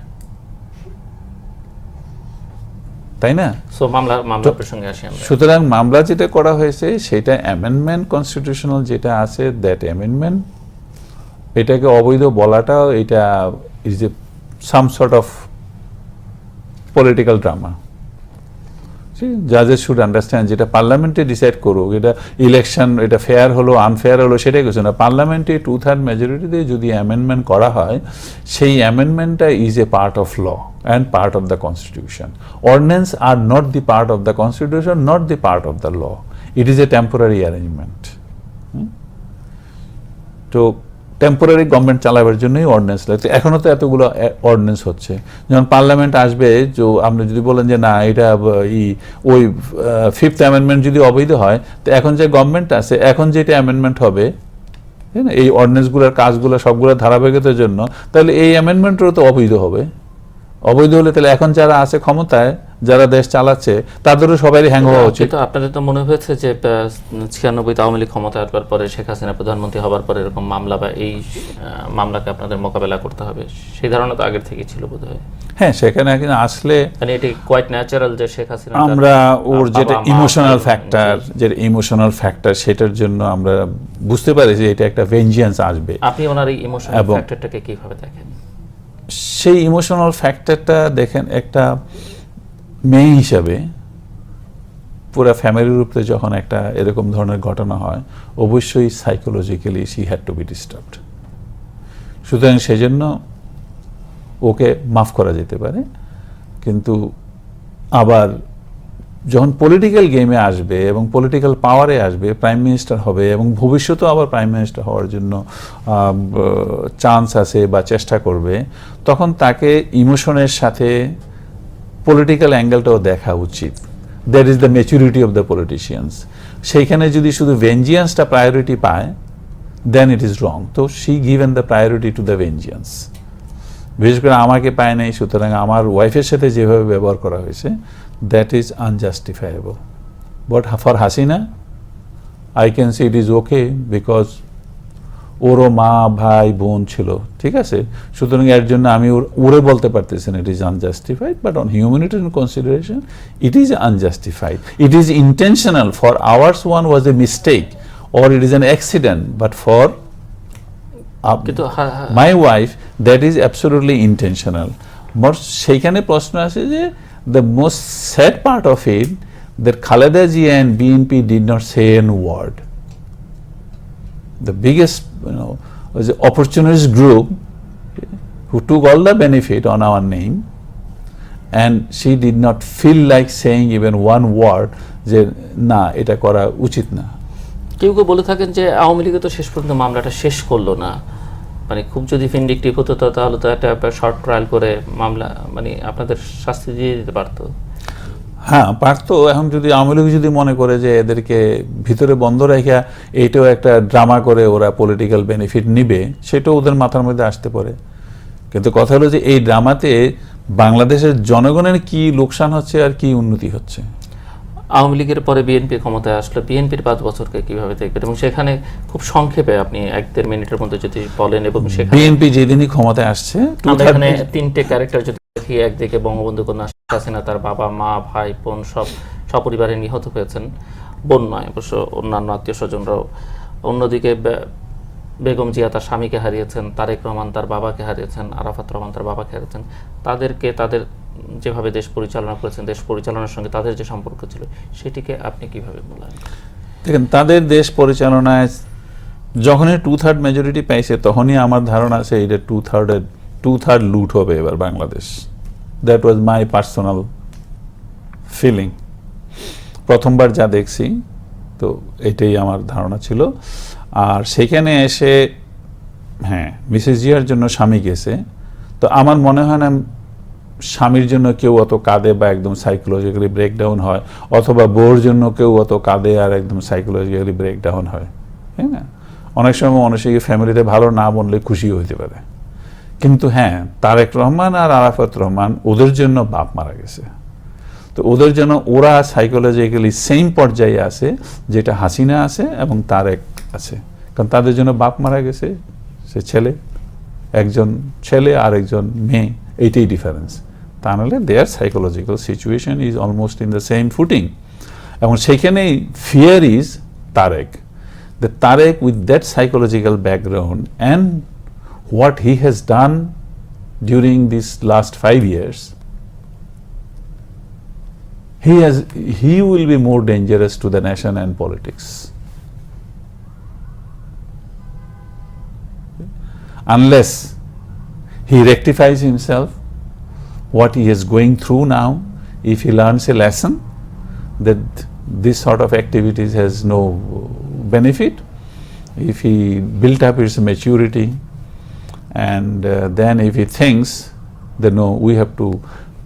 তাই না? সো মামলার প্রসঙ্গে আসি আমরা। সুতরাং মামলা যেটা করা হয়েছে সেটা অ্যামেন্ডমেন্ট, কনস্টিটিউশনাল যেটা আছে দ্যাট অ্যামেন্ডমেন্ট, এটাকে অবৈধ বলাটাও এটা is a some sort of political drama. জাজেস শুড আন্ডারস্ট্যান্ড, যেটা পার্লামেন্টে ডিসাইড করুক, এটা ইলেকশন এটা ফেয়ার হলো আনফেয়ার হলো সেটাই কিছু না, পার্লামেন্টে 2/3 মেজরিটিতে যদি অ্যামেন্ডমেন্ট করা হয় সেই অ্যামেন্ডমেন্টটা is a part of law and part of the constitution. Ordinance are not the part of the constitution, not the part of the law. It is a temporary arrangement. তো টেম্পোরারি গভর্নমেন্ট চালাবার জন্যই ordinance লাগছে। এখনো তো এতগুলো ordinance হচ্ছে, যখন parliament আসবে, যে আপনি যদি বলেন যে না এটা ওই ফিফথ অ্যামেন্ডমেন্ট যদি অবৈধ হয়, তো এখন যে গভর্নমেন্ট আছে এখন যেটা অ্যামেন্ডমেন্ট হবে এই অর্ডিন্যান্সগুলোর কাজগুলো সবগুলো ধারাবাহিকতার জন্য, তাহলে এই অ্যামেন্ডমেন্টও তো অবৈধ হবে। অবৈধ হলে তাহলে এখন যারা আছে ক্ষমতায়, যারা দেশ চালাচ্ছে, তাদেরও সবারই হ্যাং হওয়া উচিত। তো আপনাদের তো মনে হয়েছে যে 96 আওয়ামী লীগ ক্ষমতায় আসবার পরে, শেখ হাসিনা প্রধানমন্ত্রী হবার পরে এরকম মামলা বা এই মামলাকে আপনাদের মোকাবেলা করতে হবে, সেই ধারণা তো আগের থেকেই ছিল বোধহয়। হ্যাঁ, সেখানে আসলে মানে এটি কোয়াইট ন্যাচারাল যে শেখ হাসিনা আমরা ওর যেটা ইমোশনাল ফ্যাক্টর সেটার জন্য আমরা বুঝতে পারি যে এটা একটা ভেঞ্জিয়েন্স আসবে। আপনি ওনার এই ইমোশনাল ফ্যাক্টরটাকে কিভাবে দেখেন? সেই ইমোশনাল ফ্যাক্টরটা দেখেন, একটা মেয়ে হিসাবে পুরো ফ্যামিলির উপরে যখন একটা এরকম ধরনের ঘটনা হয়, অবশ্যই psychologically she had to be disturbed. সুতরাং সেজন্য ওকে মাফ করা যেতে পারে, কিন্তু আবার যখন পলিটিক্যাল গেমে আসবে এবং পলিটিক্যাল পাওয়ারে আসবে, প্রাইম মিনিস্টার হবে এবং ভবিষ্যতেও আবার প্রাইম মিনিস্টার হওয়ার জন্য চান্স আছে বা চেষ্টা করবে, তখন তাকে ইমোশনের সাথে পলিটিক্যাল অ্যাঙ্গেলটাও দেখা উচিত। That is the maturity of the politicians. সেইখানে যদি শুধু ভেঞ্জিয়েন্সটা প্রায়োরিটি পায়, দেন ইট ইজ রং। তো she given the priority to the vengeance. বিশেষ করে আমাকে পায় নাই, সুতরাং আমার ওয়াইফের সাথে যেভাবে ব্যবহার করা হয়েছে, that is unjustifiable. But for Hasina, I can say it is okay because ওরও মা ভাই বোন ছিল, ঠিক আছে, সুতরাং এর জন্য আমি ওরে বলতে পারতেছি না it is unjustified, but on humanitarian consideration it is unjustified. It is intentional. For ours one was a mistake or it is an accident, but for my wife that is absolutely intentional. But সেইখানে প্রশ্ন আসে যে the most sad part of it, that Khaled and BNP did not say a word. The biggest, was the opportunist group who took all the benefit on our name, and she did not feel like saying even one word যে না এটা করা উচিত না। কেউ কেউ বলে থাকেন যে আওয়ামী লীগ তো শেষ পর্যন্ত মামলাটা শেষ করলো না, মানে খুব যদি ভিন্ডিকটিভ হতো তাহলে তো একটা শর্ট ট্রায়াল করে মামলা মানে আপনাদের শাস্তি দিয়ে দিতে পারতো। হ্যাঁ পারতো। এখন যদি আওয়ামী লীগ যদি মনে করে যে এদেরকে ভিতরে বন্ধ রেখে এইটাও একটা ড্রামা করে ওরা পলিটিক্যাল বেনিফিট নিবে, সেটাও ওদের মাথার মধ্যে আসতে পারে। কিন্তু কথা হলো যে এই ড্রামাতে বাংলাদেশের জনগণের কি লোকসান হচ্ছে আর কি উন্নতি হচ্ছে। আওয়ামী লীগের পরে বিএনপি ক্ষমতায় আসলো, বিএনপির 5 বছরকে কিভাবে দেখবেন এবং সেখানে খুব সংক্ষেপে আপনি 1-1.5 মিনিটের মধ্যে যদি বলেন। এবং সেখানে বিএনপি যেদিনই ক্ষমতায় আসছে আমরা এখানে 3টে ক্যারেক্টার যদি দেখি, একদিকে বঙ্গবন্ধু কন্যা শেখ হাসিনা, তার বাবা মা ভাই বোন সব সপরিবারে নিহত হয়েছেন, বোন নয় অবশ্য, অন্যান্য আত্মীয় স্বজনরাও। অন্যদিকে বেগম জিয়া তার স্বামীকে হারিয়েছেন, তারেক রহমান তার বাবাকে হারিয়েছেন, আরাফাত রহমান তার বাবাকে হারিয়েছেন। তাদেরকে তাদের যেভাবে দেশ পরিচালনা করেছেন, দেশ পরিচালনার সঙ্গে তাদের যে সম্পর্ক ছিল, সেটিকে আপনি কিভাবে মূল্যায়ন করেন? দেখেন, তাদের দেশ পরিচালনায় যখনই 2/3 মেজরিটি পাইছে, তখনই আমার ধারণা আছে এটা 2/3 লুট হবে এবার Bangladesh. That was my personal feeling. প্রথমবার যা দেখছি, তো এটাই আমার ধারণা ছিল। আর সেখানে এসে হ্যাঁ, মিসেস জিয়ার জন্য স্বামী গেছে, তো আমার মনে হয় না স্বামীর জন্য কেউ অত কাঁদে বা একদম সাইকোলজিক্যালি ব্রেকডাউন হয়, অথবা বউর জন্য কেউ অত কাঁদে আর একদম সাইকোলজিক্যালি ব্রেকডাউন হয়, তাই না? অনেক সময় অনেকে ফ্যামিলিতে ভালো না বললে খুশি হইতে পারে, কিন্তু হ্যাঁ, তারেক রহমান আর আরাফাত রহমান ওদের জন্য বাপ মারা গেছে। তো ওদের জন্য ওরা সাইকোলজিক্যালি সেম পর্যায়ে আছে যেটা হাসিনা আছে এবং তারেক আছে, কারণ তাদের জন্য বাপ মারা গেছে, সে ছেলে, একজন ছেলে আর একজন মেয়ে, এইটাই ডিফারেন্স। তা নাহলে there psychological situation is almost in the same footing. এবং সেইখানেই fear is Tarique, the Tarique with that psychological background and what he has done during these last 5 years, he will be more dangerous to the nation and politics. Unless he rectifies himself, what he is going through now, if he learns a lesson that this sort of activities has no benefit, if he built up his maturity, and then if he thinks that no, we have to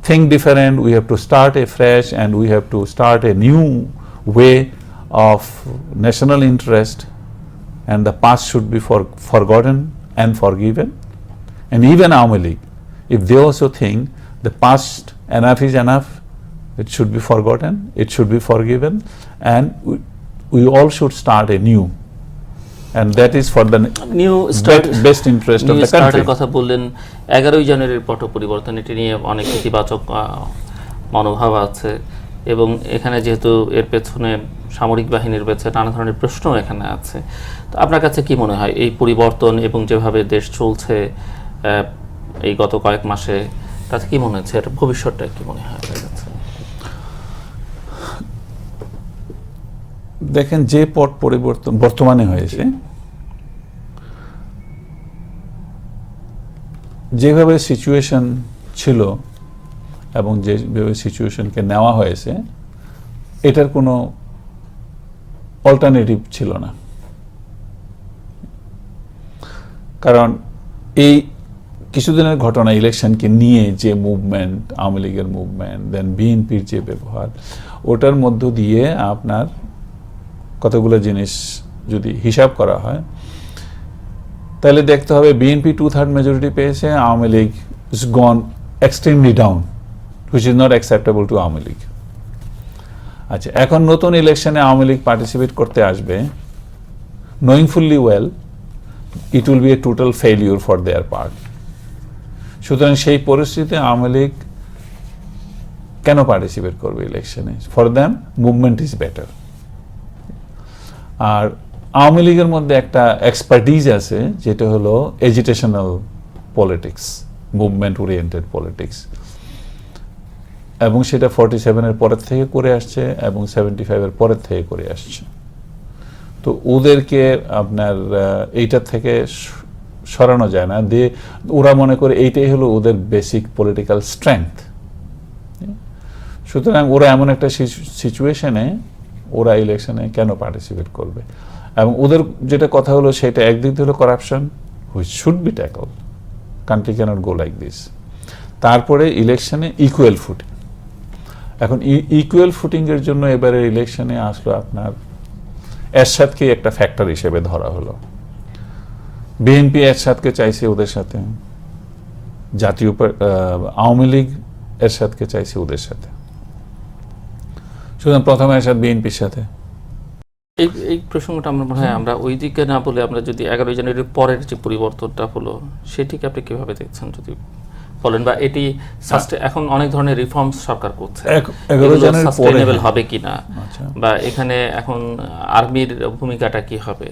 think different, we have to start afresh, and we have to start a new way of national interest, and the past should be forgotten and forgiven. And even Awami League, if they also think the past enough is enough, it should be forgotten, it should be forgiven, and we all should start anew. And that is for the new start, best interest of the country. কথা বললেন। 11ই জানুয়ারির পট পরিবর্তন, এটি নিয়ে অনেক ইতিবাচক মনোভাব আছে, এবং এখানে যেহেতু এর পেছনে সামরিক বাহিনীর পেছনে নানা ধরনের প্রশ্ন এখানে আছে। তো আপনার কাছে কি মনে হয় এই পরিবর্তন এবং যেভাবে দেশ চলছে এই গত কয়েক মাসে, তাতে কি মনে হচ্ছে, এর ভবিষ্যৎটা কি মনে হয় আপনার কাছে? দেখেন, যে পট পরিবর্তন বর্তমানে হয়েছে, যেভাবে সিচুয়েশন ছিল এবং যেভাবে সিচুয়েশনকে নেওয়া হয়েছে, এটার কোনো অল্টারনেটিভ ছিল না। কারণ এই কিছুদিনের ঘটনা, ইলেকশনকে নিয়ে যে মুভমেন্ট, আওয়ামী লীগের মুভমেন্ট, দেন বিএনপির যে ব্যবহার, ওটার মধ্য দিয়ে আপনার কতগুলো জিনিস যদি হিসাব করা হয়, তাহলে দেখতে হবে বিএনপি 2/3 মেজরিটি পেয়েছে, Awami League is gone extremely down, which is not acceptable to Awami League. আচ্ছা, এখন নতুন ইলেকশনে আওয়ামী লীগ পার্টিসিপেট করতে আসবে, knowing fully well it will be a total failure for their part. সুতরাং সেই পরিস্থিতিতে আওয়ামী লীগ কেন পার্টিসিপেট করবে ইলেকশনে? For them movement is better. আর আওয়ামী লীগের মধ্যে একটা এক্সপার্টিজ আছে, যেটা হলো agitational politics, movement oriented politics, এবং সেটা 47-এর পরের থেকে করে আসছে এবং 75-এর পরের থেকে করে আসছে। তো ওদেরকে আপনার এইটার থেকে সরানো যায় না, ওরা মনে করে এইটাই হলো ওদের বেসিক পলিটিক্যাল স্ট্রেংথ। সুতরাং ওরা এমন একটা সিচুয়েশনে ওরা ইলেকশনে কেন পার্টিসিপেট করবে? এবং ওদের যেটা কথা হলো, সেটা একদিক দিয়ে হলো corruption, which should be tackle, country cannot go like this. তারপরে ইলেকশনে ইকুয়াল ফুটিং। এখন ইকুয়াল ফুটিংয়ের জন্য এবারের ইলেকশনে আসলো আপনার এরশাদকে একটা ফ্যাক্টর হিসেবে ধরা হলো। বিএনপি এরশাদকে চাইছে ওদের সাথে, জাতীয় আওয়ামী লীগ এরশাদকে চাইছে ওদের সাথে। সুতরাং প্রথমে এরশাদ বিএনপির সাথে। এই প্রসঙ্গটা আমরা মনে হয় আমরা ওই দিকে না বলে আমরা যদি 11 জানুয়ারির পরের যে পরিবর্তনটা হলো সেটিকে আপনি কিভাবে দেখছেন যদি বলেন, বা এটি এখন অনেক ধরনের রিফর্মস সরকার করছে, 11 জানুয়ারি সাস্টেইনেবল হবে কিনা, বা এখানে এখন আর্মির ভূমিকাটা কি হবে,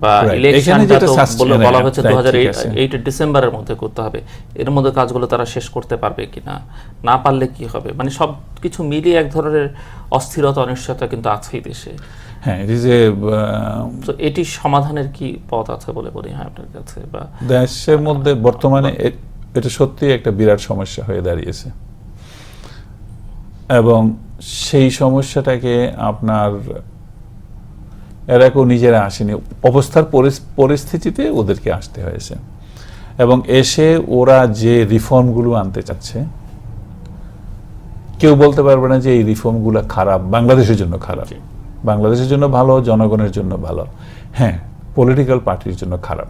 বা ইলেকশনটা তো বলা হচ্ছে 2008 ডিসেম্বরের মধ্যে করতে হবে, এর মধ্যে কাজগুলো তারা শেষ করতে পারবে কিনা, না পারলে কি হবে, মানে সব কিছু মিলিয়ে এক ধরনের অস্থিরতা অনিশ্চয়তা কিন্তু আছেই দেশে। হ্যাঁ, তো এটি সমাধানের কি পথ আছে বলে মনে হয় আপনার কাছে? বা দেশের মধ্যে বর্তমানে এটা সত্যি একটা বিরাট সমস্যা হয়ে দাঁড়িয়েছে, এবং সেই সমস্যাটাকে আপনার এরা কেউ নিজেরা আসেনি, অবস্থার পরিস্থিতিতে ওদেরকে আসতে হয়েছে, এবং এসে ওরা যে রিফর্মগুলো আনতে চাচ্ছে কেউ বলতে পারবে না যে এই রিফর্মগুলো খারাপ, বাংলাদেশের জন্য খারাপ। বাংলাদেশের জন্য ভালো, জনগণের জন্য ভালো। হ্যাঁ, পলিটিক্যাল পার্টির জন্য খারাপ।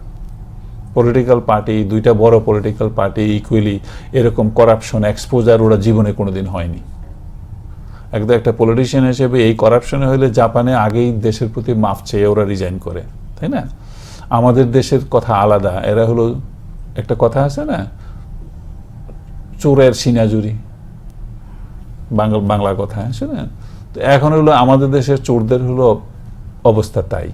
পলিটিক্যাল পার্টি, দুইটা বড় পলিটিক্যাল পার্টি ইকুয়ালি এরকম করাপশন এক্সপোজার ওরা জীবনে কোনোদিন হয়নি। একদম একটা পলিটিশিয়ান হিসেবে এই করাপশনে হলে জাপানে আগেই দেশের প্রতি মাফ চেয়ে ওরা রিজাইন করে, তাই না? আমাদের দেশের কথা আলাদা, এরা হলো একটা কথা আছে না, চোরের সিনাজুরি, বাংলা কথা আছে না? তো এখন হলো আমাদের দেশের চোরদের হলো অবস্থা তাই,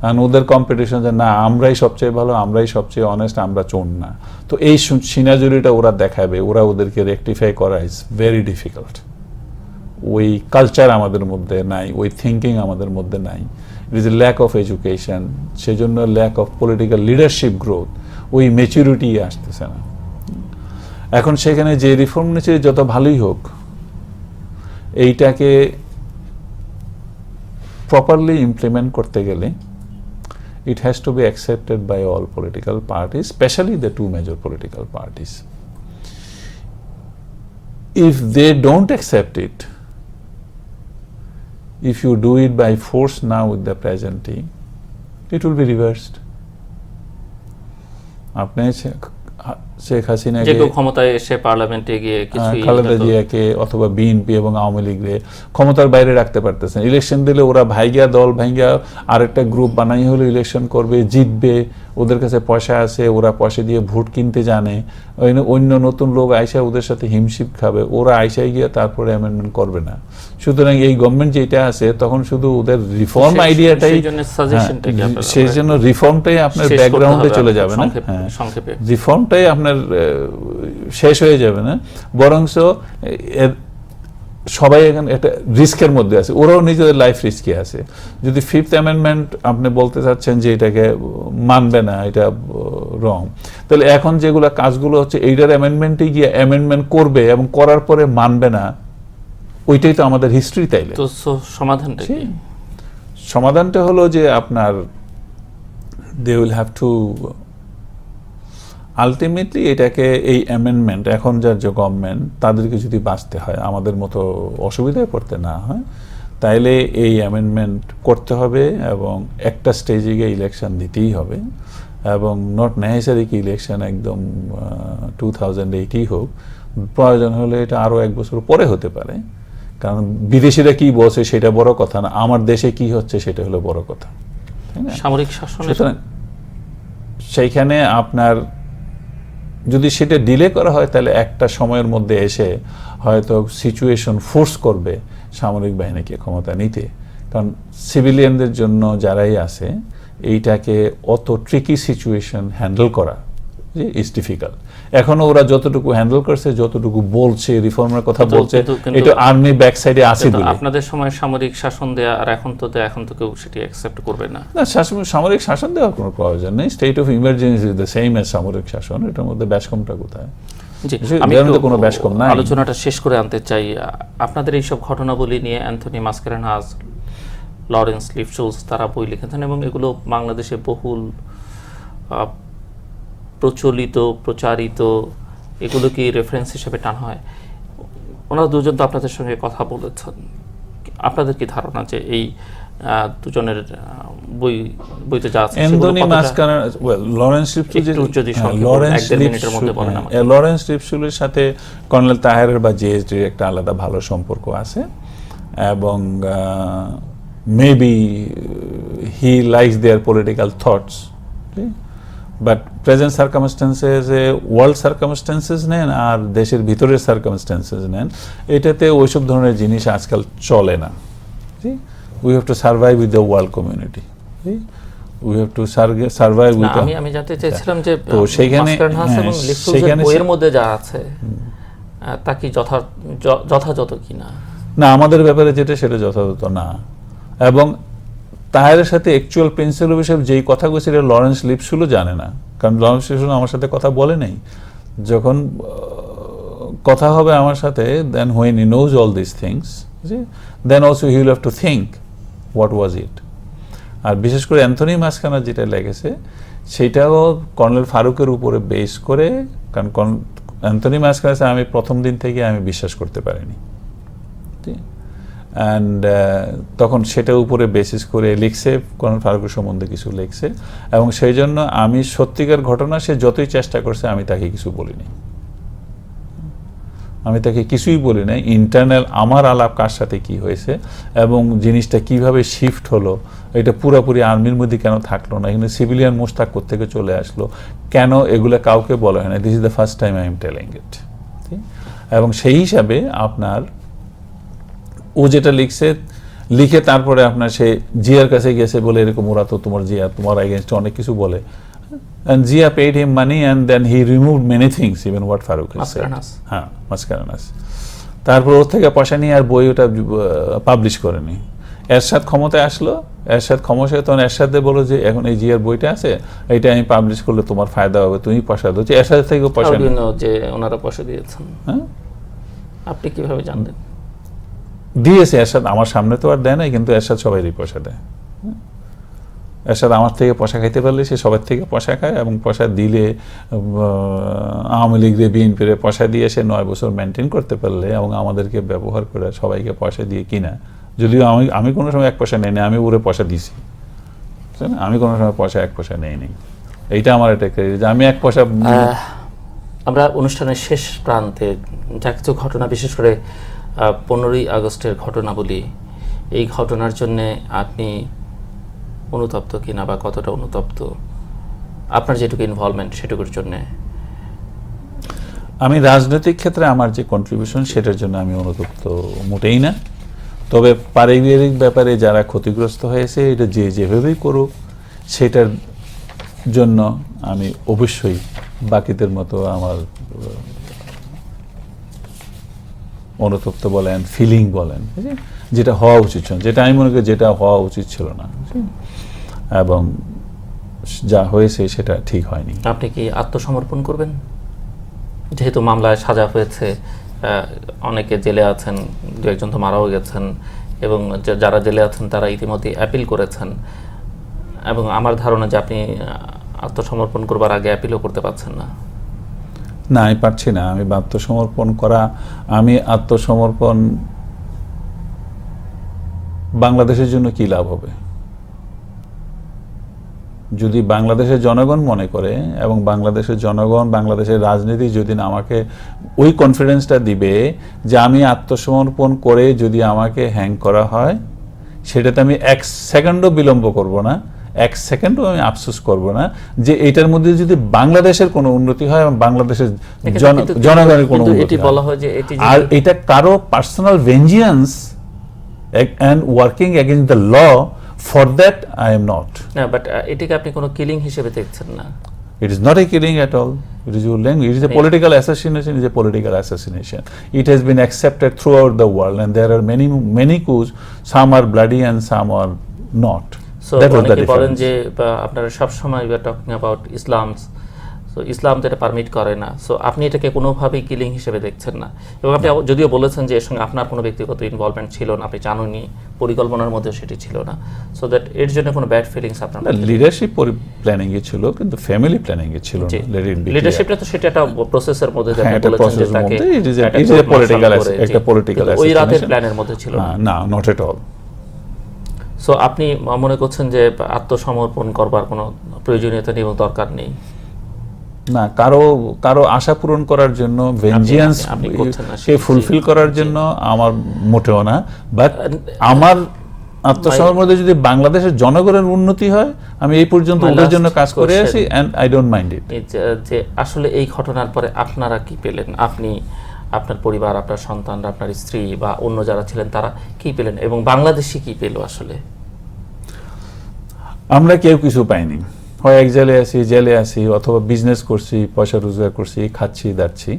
কারণ ওদের কম্পিটিশন যে না আমরাই সবচেয়ে ভালো, আমরাই সবচেয়ে অনেস্ট, আমরা চোর না। তো এই সিনাজুরিটা ওরা দেখাবে, ওরা ওদেরকে রেকটিফাই করা ইজ ভেরি ডিফিকাল্ট। ওই কালচার আমাদের মধ্যে নাই, ওই থিঙ্কিং আমাদের মধ্যে নাই। It is a lack of education, সেজন্য lack of political leadership growth, ওই ম্যাচুরিটি আসতেছে না। এখন সেখানে যে রিফর্ম নিচ্ছে যত ভালোই হোক, এইটাকে প্রপারলি ইমপ্লিমেন্ট করতে গেলে it has to be accepted by all political parties, especially the two major political parties. If they don't accept it, if you do it by force now with the present team, it will be reversed. আপনি শেখ হাসিনাকে যে ক্ষমতায় এসে পার্লামেন্টে গিয়ে কিছুই খালেদা জিয়াকে অথবা বিএনপি এবং আওয়ামী লীগরে ক্ষমতার বাইরে রাখতে পারতেছেন। ইলেকশন দিলে ওরা ভাইগা দল ভাইগা আরেকটা গ্রুপ বানাই হলে ইলেকশন করবে, জিতবে, ওদের কাছে পয়সা আছে, ওরা পয়সা দিয়ে ভোট কিনতে জানে, অন্য নতুন লোক আইসা ওদের সাথে হিমশিপ খাবে, ওরা আইসাই গিয়ে তারপরে অ্যামেন্ডমেন্ট করবে না। সুতরাং এই গভর্নমেন্ট যেটা আছে তখন শুধু ওদের রিফর্ম আইডিয়াটাই, সেই জন্য রিফর্মটাই আপনার ব্যাকগ্রাউন্ডে চলে যাবে না, রিফর্মটাই আপনার শেষ হয়ে যাবে না, বরংস সবাই এখানে একটা রিস্কের মধ্যে আছে, ওরাও নিজেদের লাইফ রিস্কে আছে। যদি ফিফথ অ্যামেন্ডমেন্ট আপনি বলতে চাচ্ছেন যে এটাকে মানবে না, এটা রং, তাহলে এখন যেগুলো কাজগুলো হচ্ছে এইটার অ্যামেন্ডমেন্টে গিয়ে অ্যামেন্ডমেন্ট করবে এবং করার পরে মানবে না, ওইটাই তো আমাদের হিস্ট্রি। তাইলে তো সমাধানটা হলো যে আপনার they will have to ultimately এটাকে এই অ্যামেন্ডমেন্ট এখন যার যে গভর্নমেন্ট তাদেরকে যদি বাঁচতে হয়, আমাদের মতো অসুবিধায় পড়তে না হয়, তাইলে এই অ্যামেন্ডমেন্ট করতে হবে এবং একটা স্টেজে গিয়ে ইলেকশন দিতেই হবে, এবং নট নেসেসারি কি ইলেকশন একদম 2008 হোক, প্রয়োজন হলে এটা আরও 1 বছর পরে হতে পারে, কারণ বিদেশিরা কি বলছে সেটা বড় কথা না, আমার দেশে কি হচ্ছে সেটা হলো বড় কথা, তাই না? সামরিক শাসন, সেইখানে আপনার যদি সেটা ডিলে করা হয় তাহলে একটা সময়ের মধ্যে এসে হয়তো সিচুয়েশন ফোর্স করবে সামরিক বাহিনীকে ক্ষমতা নিতে, কারণ সিভিলিয়ানদের জন্য যারাই আছে এইটাকে অত ট্রিকি সিচুয়েশন হ্যান্ডেল করা ইজ ডিফিকাল্ট। এখনো ওরা যতটুকু হ্যান্ডেল করছে, যতটুকু বলছে, রিফর্মের কথা বলছে, এটা আর্মি ব্যাক সাইডে আছে বলে। আপনাদের সময় সামরিক শাসন দেয়া আর এখন তো কেউ সেটি অ্যাকসেপ্ট করবে না। না, সামরিক শাসন দেওয়ার কোনো প্রয়োজন নেই। State of emergency is the same as সামরিক শাসন। এটার মধ্যে ব্যাসকমটা কোথায়? আমি কোনো ব্যাসকম নাই। আলোচনাটা শেষ করে আনতে চাই, আপনাদের এইসব ঘটনাবলী নিয়ে অ্যান্থনি মাসকারেনাস, লরেন্স লিফশুলস তারা বই লিখেছেন এবং এগুলো বাংলাদেশে বহুল প্রচলিত, প্রচারিত, এগুলো কি রেফারেন্স হিসেবে টানা হয়? ওনারা দুজন তো আপনাদের সঙ্গে কথা বলেছেন, আপনাদের কি ধারণা যে এই দুজনের বইতে যা আছে লরেন্স লিফশুলের সাথে কর্নেল তাহেরের বা জিএসডির একটা আলাদা ভালো সম্পর্ক আছে, এবং maybe he likes their political thoughts, but present সার্কামস্টেন্সেসে ওয়ার্ল্ড সার্কামস্টেন্সেস নেন আর দেশের ভিতরের সার্কামস্টেন্সেস নেন, এটাতে ওইসব ধরনের জিনিস আজকাল চলে না। We have to survive with the world community, we have to survive with. আমি জানতে চাইছিলাম যে তো সেখানে বইয়ের মধ্যে যা আছে তা কি যথাযথ কিনা? না, আমাদের ব্যাপারে যেটা সেটা যথাযথ না। এবং তাহেরের সাথে অ্যাকচুয়াল প্রিন্সিপাল হিসেবে যেই কথা বলছে সেটা লরেন্স লিপসুলও জানে না, কারণ লরেন্স লিপসুল আমার সাথে কথা বলে নাই। যখন কথা হবে আমার সাথে, then when he knows all this things, then also he will have to think what was it. আর বিশেষ করে অ্যান্থনি মাসকানার যেটা লেগেছে সেটাও কর্নেল ফারুকের উপরে বেস করে, কারণ অ্যান্থনি মাসকানা আমি প্রথম দিন থেকে আমি বিশ্বাস করতে পারিনি, অ্যান্ড তখন সেটার উপরে বেসিস করে লিখছে, কর্নেল ফারুকের সম্বন্ধে কিছু লিখছে, এবং সেই জন্য আমি সত্যিকার ঘটনা সে যতই চেষ্টা করছে আমি তাকে কিছু বলিনি, আমি তাকে কিছুই বলি নাই। ইন্টারনাল আমার আলাপ কার সাথে কি হয়েছে এবং জিনিসটা কিভাবে শিফট হলো, এটা পুরোপুরি আর্মির মধ্যে কেন থাকলো না, এখানে সিভিলিয়ান মোস্তাক কোত্থেকে চলে আসলো, কেন এগুলো কাউকে বলা হয় না, this is the first time I am telling it. এবং সেই হিসাবে আপনার ও যেটা লিখে তারপরে আপনার সে জিয়ার কাছে গেছে বলে এরকম, ওরা তো তোমার জিয়া তোমার এগেনস্টে অনেক কিছু বলে, and Zia paid him money and then he removed many things, even what Farooq has said. হ্যাঁ, মাসকারানাস। তারপর ওর থেকে পয়সা নিয়ে আর বই ওটা পাবলিশ করেনি। এরশাদ ক্ষমতায় আসলো, এরশাদ ক্ষমতায় তখন এরশাদে বলো যে এখন এই জিয়ার বইটা আছে, এটা আমি পাবলিশ করলে তোমার ফায়দা হবে, তুমি পয়সা দাও। এরশাদ থেকে পয়সা যে ওনারা পয়সা দিয়েছেন, হ্যাঁ, আপনি কিভাবে জানলেন? দিয়েছে এরশাদ, আমার সামনে তো আর দেয় নাই, কিন্তু এরশাদ সবাইরই পয়সা দেয়। এরশাদ আমার থেকে পয়সা খাইতে পারলে সে সবার থেকে পয়সা খায়, এবং পয়সা দিলে আওয়ামী লীগের বিএনপির পয়সা দিয়ে সে 9 বছর মেনটেন করতে পারলে এবং আমাদেরকে ব্যবহার করে সবাইকে পয়সা দিয়ে কিনা, যদিও আমি কোনো সময় 1 পয়সা নেই না, আমি ওরে পয়সা দিছি, আমি কোনো সময় 1 পয়সা নেই। এইটা আমার একটা যে আমি 1 পয়সা। আমরা অনুষ্ঠানের শেষ প্রান্তে যা কিছু ঘটনা, বিশেষ করে 15ই আগস্টের ঘটনা বলি, এই ঘটনার জন্যে আপনি অনুতপ্ত কিনা বা কতটা অনুতপ্ত, আপনার যেটুকু ইনভলভমেন্ট সেটুকুর জন্য? আমি রাজনৈতিক ক্ষেত্রে আমার যে কন্ট্রিবিউশন সেটার জন্য আমি অনুতপ্ত মোটেই না। তবে পারিবারিক ব্যাপারে যারা ক্ষতিগ্রস্ত হয়েছে, এটা যে যেভাবেই করুক সেটার জন্য আমি অবশ্যই বাকিদের মতো আমার অনুতপ্ত বলেন, ফিলিং বলেন, যেটা হওয়া উচিত ছিল, যেটা আমি মনে করি যেটা হওয়া উচিত ছিল না, এবং যা হয়েছে সেটা ঠিক হয়নি। আপনি কি আত্মসমর্পণ করবেন? যেহেতু মামলায় সাজা হয়েছে, অনেকে জেলে আছেন, 2-1 জন তো মারাও গেছেন, এবং যারা জেলে আছেন তারা ইতিমধ্যে অ্যাপিল করেছেন, এবং আমার ধারণা যে আপনি আত্মসমর্পণ করবার আগে অ্যাপিলও করতে পারছেন না। না, আমি পারছি না। আমি আত্মসমর্পণ বাংলাদেশের জন্য কি লাভ হবে? যদি বাংলাদেশের জনগণ মনে করে এবং বাংলাদেশের জনগণ, বাংলাদেশের রাজনীতি যদি আমাকে ওই কনফিডেন্সটা দিবে যে আমি আত্মসমর্পণ করে যদি আমাকে হ্যাং করা হয়, সেটাতে আমি 1 সেকেন্ডও বিলম্ব করব না, 1 সেকেন্ডও আমি আফসোস করব না যে এটার মধ্যে যদি বাংলাদেশের কোনো উন্নতি হয় এবং বাংলাদেশের জনগণের কোনো উন্নতি হয়। আর এটা কারো personal ভেঞ্জিয়েন্স and working against the law, for that I am not. No, but এটাকে আপনি কোনো কিলিং হিসেবে দেখছেন না? It is not a killing at all. It is your language. It is a political assassination. It is a political assassination. It has been accepted throughout the world, and there are many coups. Some are bloody and some are not. So অনেকে বলেন যে আপনারা সবসময় we are talking about Islam. So ইসলাম তো এটা permit করে না, so আপনি এটাকে কোনোভাবেই কিলিং হিসেবে দেখছেন না। এবং আপনি যদিও বলেছেন যে এর সঙ্গে আপনার কোনো ব্যক্তিগত ইনভলভমেন্ট ছিল না, আপনি জানেননি, পরিকল্পনার মধ্যে সেটি ছিল না, সো দ্যাট এর জন্য কোনো ব্যাড ফিলিংস আপনার? লিডারশিপ প্ল্যানিং এ ছিল, কিন্তু ফ্যামিলি প্ল্যানিং এ ছিল না। লিডারশিপটা তো সেটা একটা প্রসেসের মধ্যে যে আপনি বলেছেন যে তাকে একটা পলিটিক্যাল ওই রাতের প্ল্যানের মধ্যে ছিল না, নট এট অল। সো আপনি মনে করছেন যে আত্মসমর্পণ করবার কোনো প্রয়োজনীয়তা নেই এবং দরকার নেই? না, কারো আশা পূরণ করার জন্য, ভেঞ্জিয়ান্স কে ফুলফিল করার জন্য আমার মোটেও না। বাট আমার আত্মসমর্পণের মধ্যে যদি বাংলাদেশের জনগণের উন্নতি হয়, আমি এই পর্যন্ত ওদের জন্য কাজ করে আসি, and I don't mind it. যে আসলে এই ঘটনার পরে আপনারা কি পেলেন, আপনি, আপনার পরিবার, আপনার সন্তানরা, আপনার স্ত্রী বা অন্য যারা ছিলেন তারা কি পেলেন, এবং বাংলাদেশি কি পেল? আসলে আমরা কেউ কিছু পাইনি। হয় এক জেলে আসি অথবা বিজনেস করছি, পয়সা রোজগার করছি, খাচ্ছি দাচ্ছি,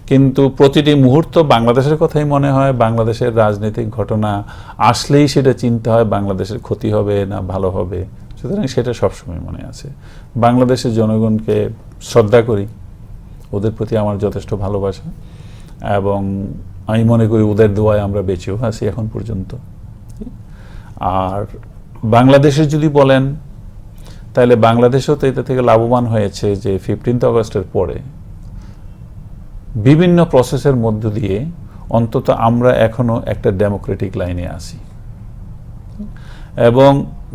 কিন্তু প্রতিটি মুহূর্ত বাংলাদেশের কথাই মনে হয়। বাংলাদেশের রাজনৈতিক ঘটনা আসলেই সেটা চিন্তা হয় বাংলাদেশের ক্ষতি হবে না ভালো হবে, সুতরাং সেটা সবসময় মনে আছে। বাংলাদেশের জনগণকে শ্রদ্ধা করি, ওদের প্রতি আমার যথেষ্ট ভালোবাসা, এবং আমি মনে করি ওদের দোয়ায় আমরা বেঁচেও আছি এখন পর্যন্ত। আর বাংলাদেশের যদি বলেন, তাহলে বাংলাদেশও তো এটা থেকে লাভবান হয়েছে যে 15 আগস্টের পরে বিভিন্ন প্রসেসের মধ্য দিয়ে অন্তত আমরা এখনো একটা ডেমোক্রেটিক লাইনে আছি, এবং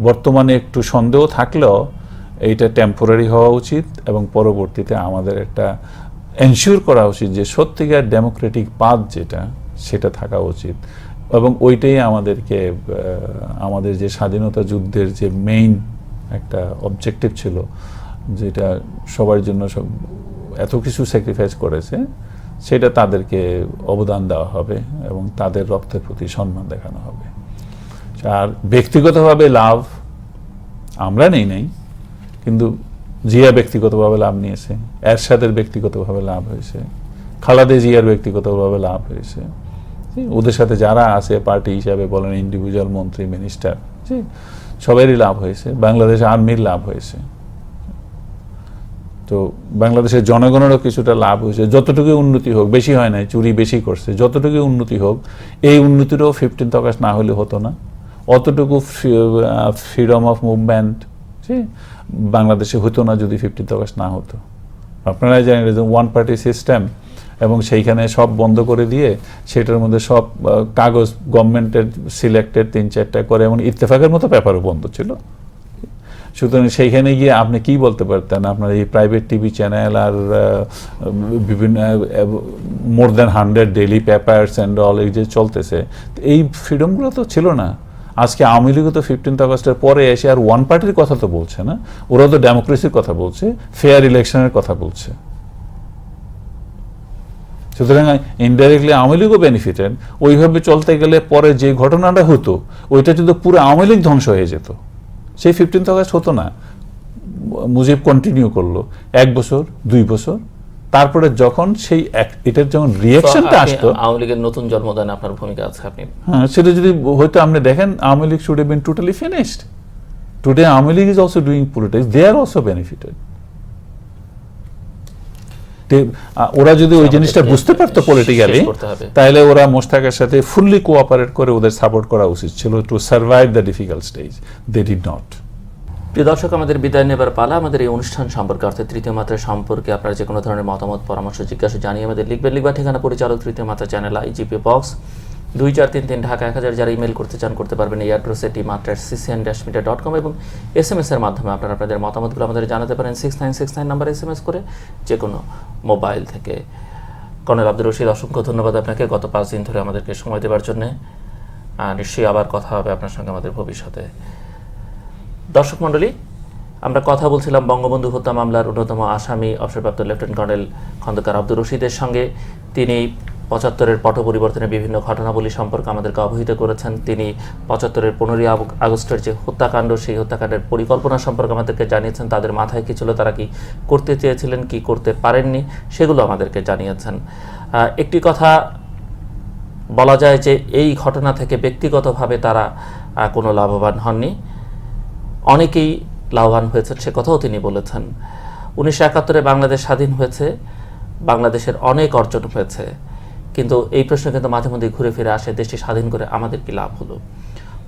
বর্তমানে একটু সন্দেহ থাকলেও এইটা টেম্পোরারি হওয়া উচিত, এবং পরবর্তীতে আমাদের একটা এনশিওর করা উচিত যে সত্যিকার ডেমোক্রেটিক পাথ যেটা, সেটা থাকা উচিত। এবং ওইটাই আমাদেরকে আমাদের যে স্বাধীনতা যুদ্ধের যে মেইন একটা অবজেক্টিভ ছিল, যেটা সবার জন্য এত কিছু স্যাক্রিফাইস করেছে, সেটা তাদেরকে অবদান দেওয়া হবে এবং তাদের রক্তের প্রতি সম্মান দেখানো হবে। আর ব্যক্তিগতভাবে লাভ আমরা নেই, কিন্তু জিয়া ব্যক্তিগতভাবে লাভ নিয়েছে, এরশাদের ব্যক্তিগতভাবে লাভ হয়েছে, খালেদা জিয়ার ব্যক্তিগতভাবে লাভ হয়েছে, ওদের সাথে যারা আছে পার্টি হিসাবে বলেন, ইন্ডিভিজুয়াল মন্ত্রী, মিনিস্টার, সবারই লাভ হয়েছে। বাংলাদেশ আর্মির লাভ হয়েছে, তো বাংলাদেশের জনগণেরও কিছুটা লাভ হয়েছে। যতটুকু উন্নতি হোক, বেশি হয় নাই, চুরি বেশি করছে, যতটুকু উন্নতি হোক, এই উন্নতিরও 15 আগস্ট না হলে হতো না। অতটুকু ফ্রিডম অফ মুভমেন্ট বাংলাদেশে হতো না যদি 15 আগস্ট না হতো। আপনারা জানেন ওয়ান পার্টি সিস্টেম, এবং সেইখানে সব বন্ধ করে দিয়ে সেটার মধ্যে সব কাগজ গভর্নমেন্টের সিলেক্টেড 3-4টা করে, এবং ইত্তেফাকের মতো পেপারও বন্ধ ছিল। সুতরাং সেইখানে গিয়ে আপনি কি বলতে পারতেন? আপনার এই প্রাইভেট টিভি চ্যানেল আর বিভিন্ন more than 100 daily papers and all এই যে চলতেছে, এই ফ্রিডমগুলো তো ছিল না। আজকে আওয়ামী লীগও তো 15 আগস্টের পরে এসে আর ওয়ান পার্টির কথা তো বলছে না, ওরা তো ডেমোক্রেসির কথা বলছে, ফেয়ার ইলেকশনের কথা বলছে। সুতরাং ইনডাইরেক্টলি আওয়ামী লীগও বেনিফিটেড। ওইভাবে চলতে গেলে পরে যে ঘটনাটা হতো, ওইটা যদি পুরো আওয়ামী লীগ ধ্বংস হয়ে যেত। সেই 15 আগস্ট হতো না, মুজিব কন্টিনিউ করলো 1 বছর 2 বছর, তারপরে যখন সেই এটার যখন রিঅ্যাকশনটা আসতো, আওয়ামী লীগের নতুন জন্মদান আপনার ভূমিকা আছে। আপনি হ্যাঁ, সেটা যদি হয়তো আপনি দেখেন, Awami League should have been totally finished. Today Awami League is also doing politics, they are also benefited. ওরা যদি ওই জিনিসটা বুঝতে পারতো পলিটিক্যালি, তাহলে ওরা মোশতাকের সাথে ফুললি কোঅপারেট করে ওদের সাপোর্ট করা উচিত ছিল to survive the difficult stage. They did not. প্রিয় দর্শক, আমাদের বিদায় নেবার পালা। আমাদের এই অনুষ্ঠান সম্পর্কে অর্থাৎ তৃতীয় মাত্রা সম্পর্কে আপনারা যে কোনো ধরনের মতামত, পরামর্শ, জিজ্ঞাসা জানিয়ে আমাদের লিখবা ঠিকানা পরিচালক, তৃতীয় মাত্রা চ্যানেল, IGP বক্স 2433 ঢাকা 1000। যারা ইমেল করতে চান করতে পারবেন এই অ্যাড্রেসে tmatra@ccn-media.com, এবং SMS এর মাধ্যমে আপনারা আপনাদের মতামতগুলো আমাদের জানাতে পারেন 6969 নাম্বারে SMS করে, যে কোনো মোবাইল থেকে। কর্নেল আব্দুর রশিদ, অসংখ্য ধন্যবাদ আপনাকে গত 5 দিন ধরে আমাদেরকে সময় দেওয়ার জন্য। নিশ্চয়ই আবার কথা হবে আপনার সঙ্গে আমাদের ভবিষ্যতে। দর্শক মণ্ডলী, আমরা কথা বলছিলাম বঙ্গবন্ধু হত্যা মামলার অন্যতম আসামি অবসরপ্রাপ্ত লেফটেন্যান্ট কর্নেল খন্দকার আব্দুর রশিদের সঙ্গে। তিনি 75-এর পট পরিবর্তনের বিভিন্ন ঘটনাবলী সম্পর্কে আমাদেরকে অবহিত করেছেন। তিনি 75-এর 15ই আগস্টের যে হত্যাকাণ্ড, সেই হত্যাকাণ্ডের পরিকল্পনা সম্পর্কে আমাদেরকে জানিয়েছেন। তাদের মাথায় কী ছিল, তারা কি করতে চেয়েছিলেন, কি করতে পারেননি, সেগুলো আমাদেরকে জানিয়েছেন। একটি কথা বলা যায় যে এই ঘটনা থেকে ব্যক্তিগতভাবে তারা কোনো লাভবান হননি, অনেকেই লাভবান হয়েছেন, সে কথাও তিনি বলেছেন। 1971-এ বাংলাদেশ স্বাধীন হয়েছে, বাংলাদেশের অনেক অর্জন হয়েছে, কিন্তু এই প্রশ্ন কিন্তু মাঝে মধ্যে ঘুরে ফিরে আসে, দেশটি স্বাধীন করে আমাদের কি লাভ হলো?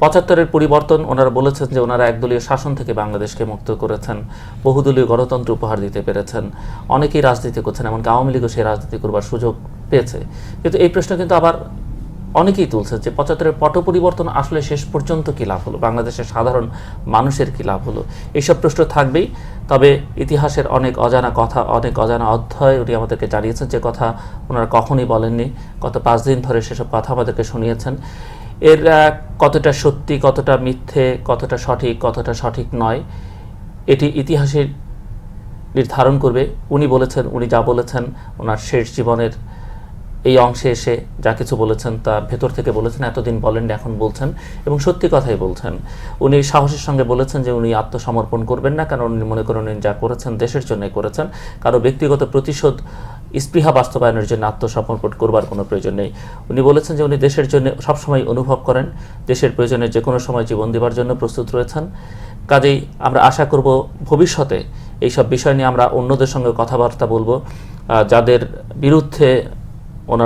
75-এর পরিবর্তন, ওনারা বলেছেন যে ওনারা একদলীয় শাসন থেকে বাংলাদেশকে মুক্ত করেছেন, বহুদলীয় গণতন্ত্র উপহার দিতে পেরেছেন, অনেকেই রাজনীতি করছেন, এমনকি আওয়ামী লীগও সেই রাজনীতি করবার সুযোগ পেয়েছে। কিন্তু এই প্রশ্ন কিন্তু আবার অনেকেই তুলছেন যে ৭৫-এর পট পরিবর্তন আসলে শেষ পর্যন্ত কী লাভ হলো, বাংলাদেশের সাধারণ মানুষের কী লাভ হলো, এইসব প্রশ্ন থাকবেই। তবে ইতিহাসের অনেক অজানা কথা, অনেক অজানা অধ্যায় উনি আমাদেরকে জানিয়েছেন, যে কথা ওনারা কখনই বলেননি। গত 5 দিন ধরে সেসব কথা আমাদেরকে শুনিয়েছেন। এর কতটা সত্যি, কতটা মিথ্যে, কতটা সঠিক নয়, এটি ইতিহাসের নির্ধারণ করবে। উনি বলেছেন, উনি যা বলেছেন ওনার শেষ জীবনের এই অংশে এসে যা কিছু বলেছেন তা ভেতর থেকে বলেছেন, এতদিন বলেননি, এখন বলছেন এবং সত্যি কথাই বলছেন। উনি সাহসের সঙ্গে বলেছেন যে উনি আত্মসমর্পণ করবেন না, কারণ উনি মনে করেন উনি যা করেছেন দেশের জন্যই করেছেন, কারো ব্যক্তিগত প্রতিশোধ স্পৃহা বাস্তবায়নের জন্য আত্মসমর্পণ করবার কোনো প্রয়োজন নেই। উনি বলেছেন যে উনি দেশের জন্য সবসময় অনুভব করেন, দেশের প্রয়োজনে যে কোনো সময় জীবন দেবার জন্য প্রস্তুত রয়েছেন। কাজেই আমরা আশা করব ভবিষ্যতে এইসব বিষয় নিয়ে আমরা অন্যদের সঙ্গে কথাবার্তা বলবো, যাদের বিরুদ্ধে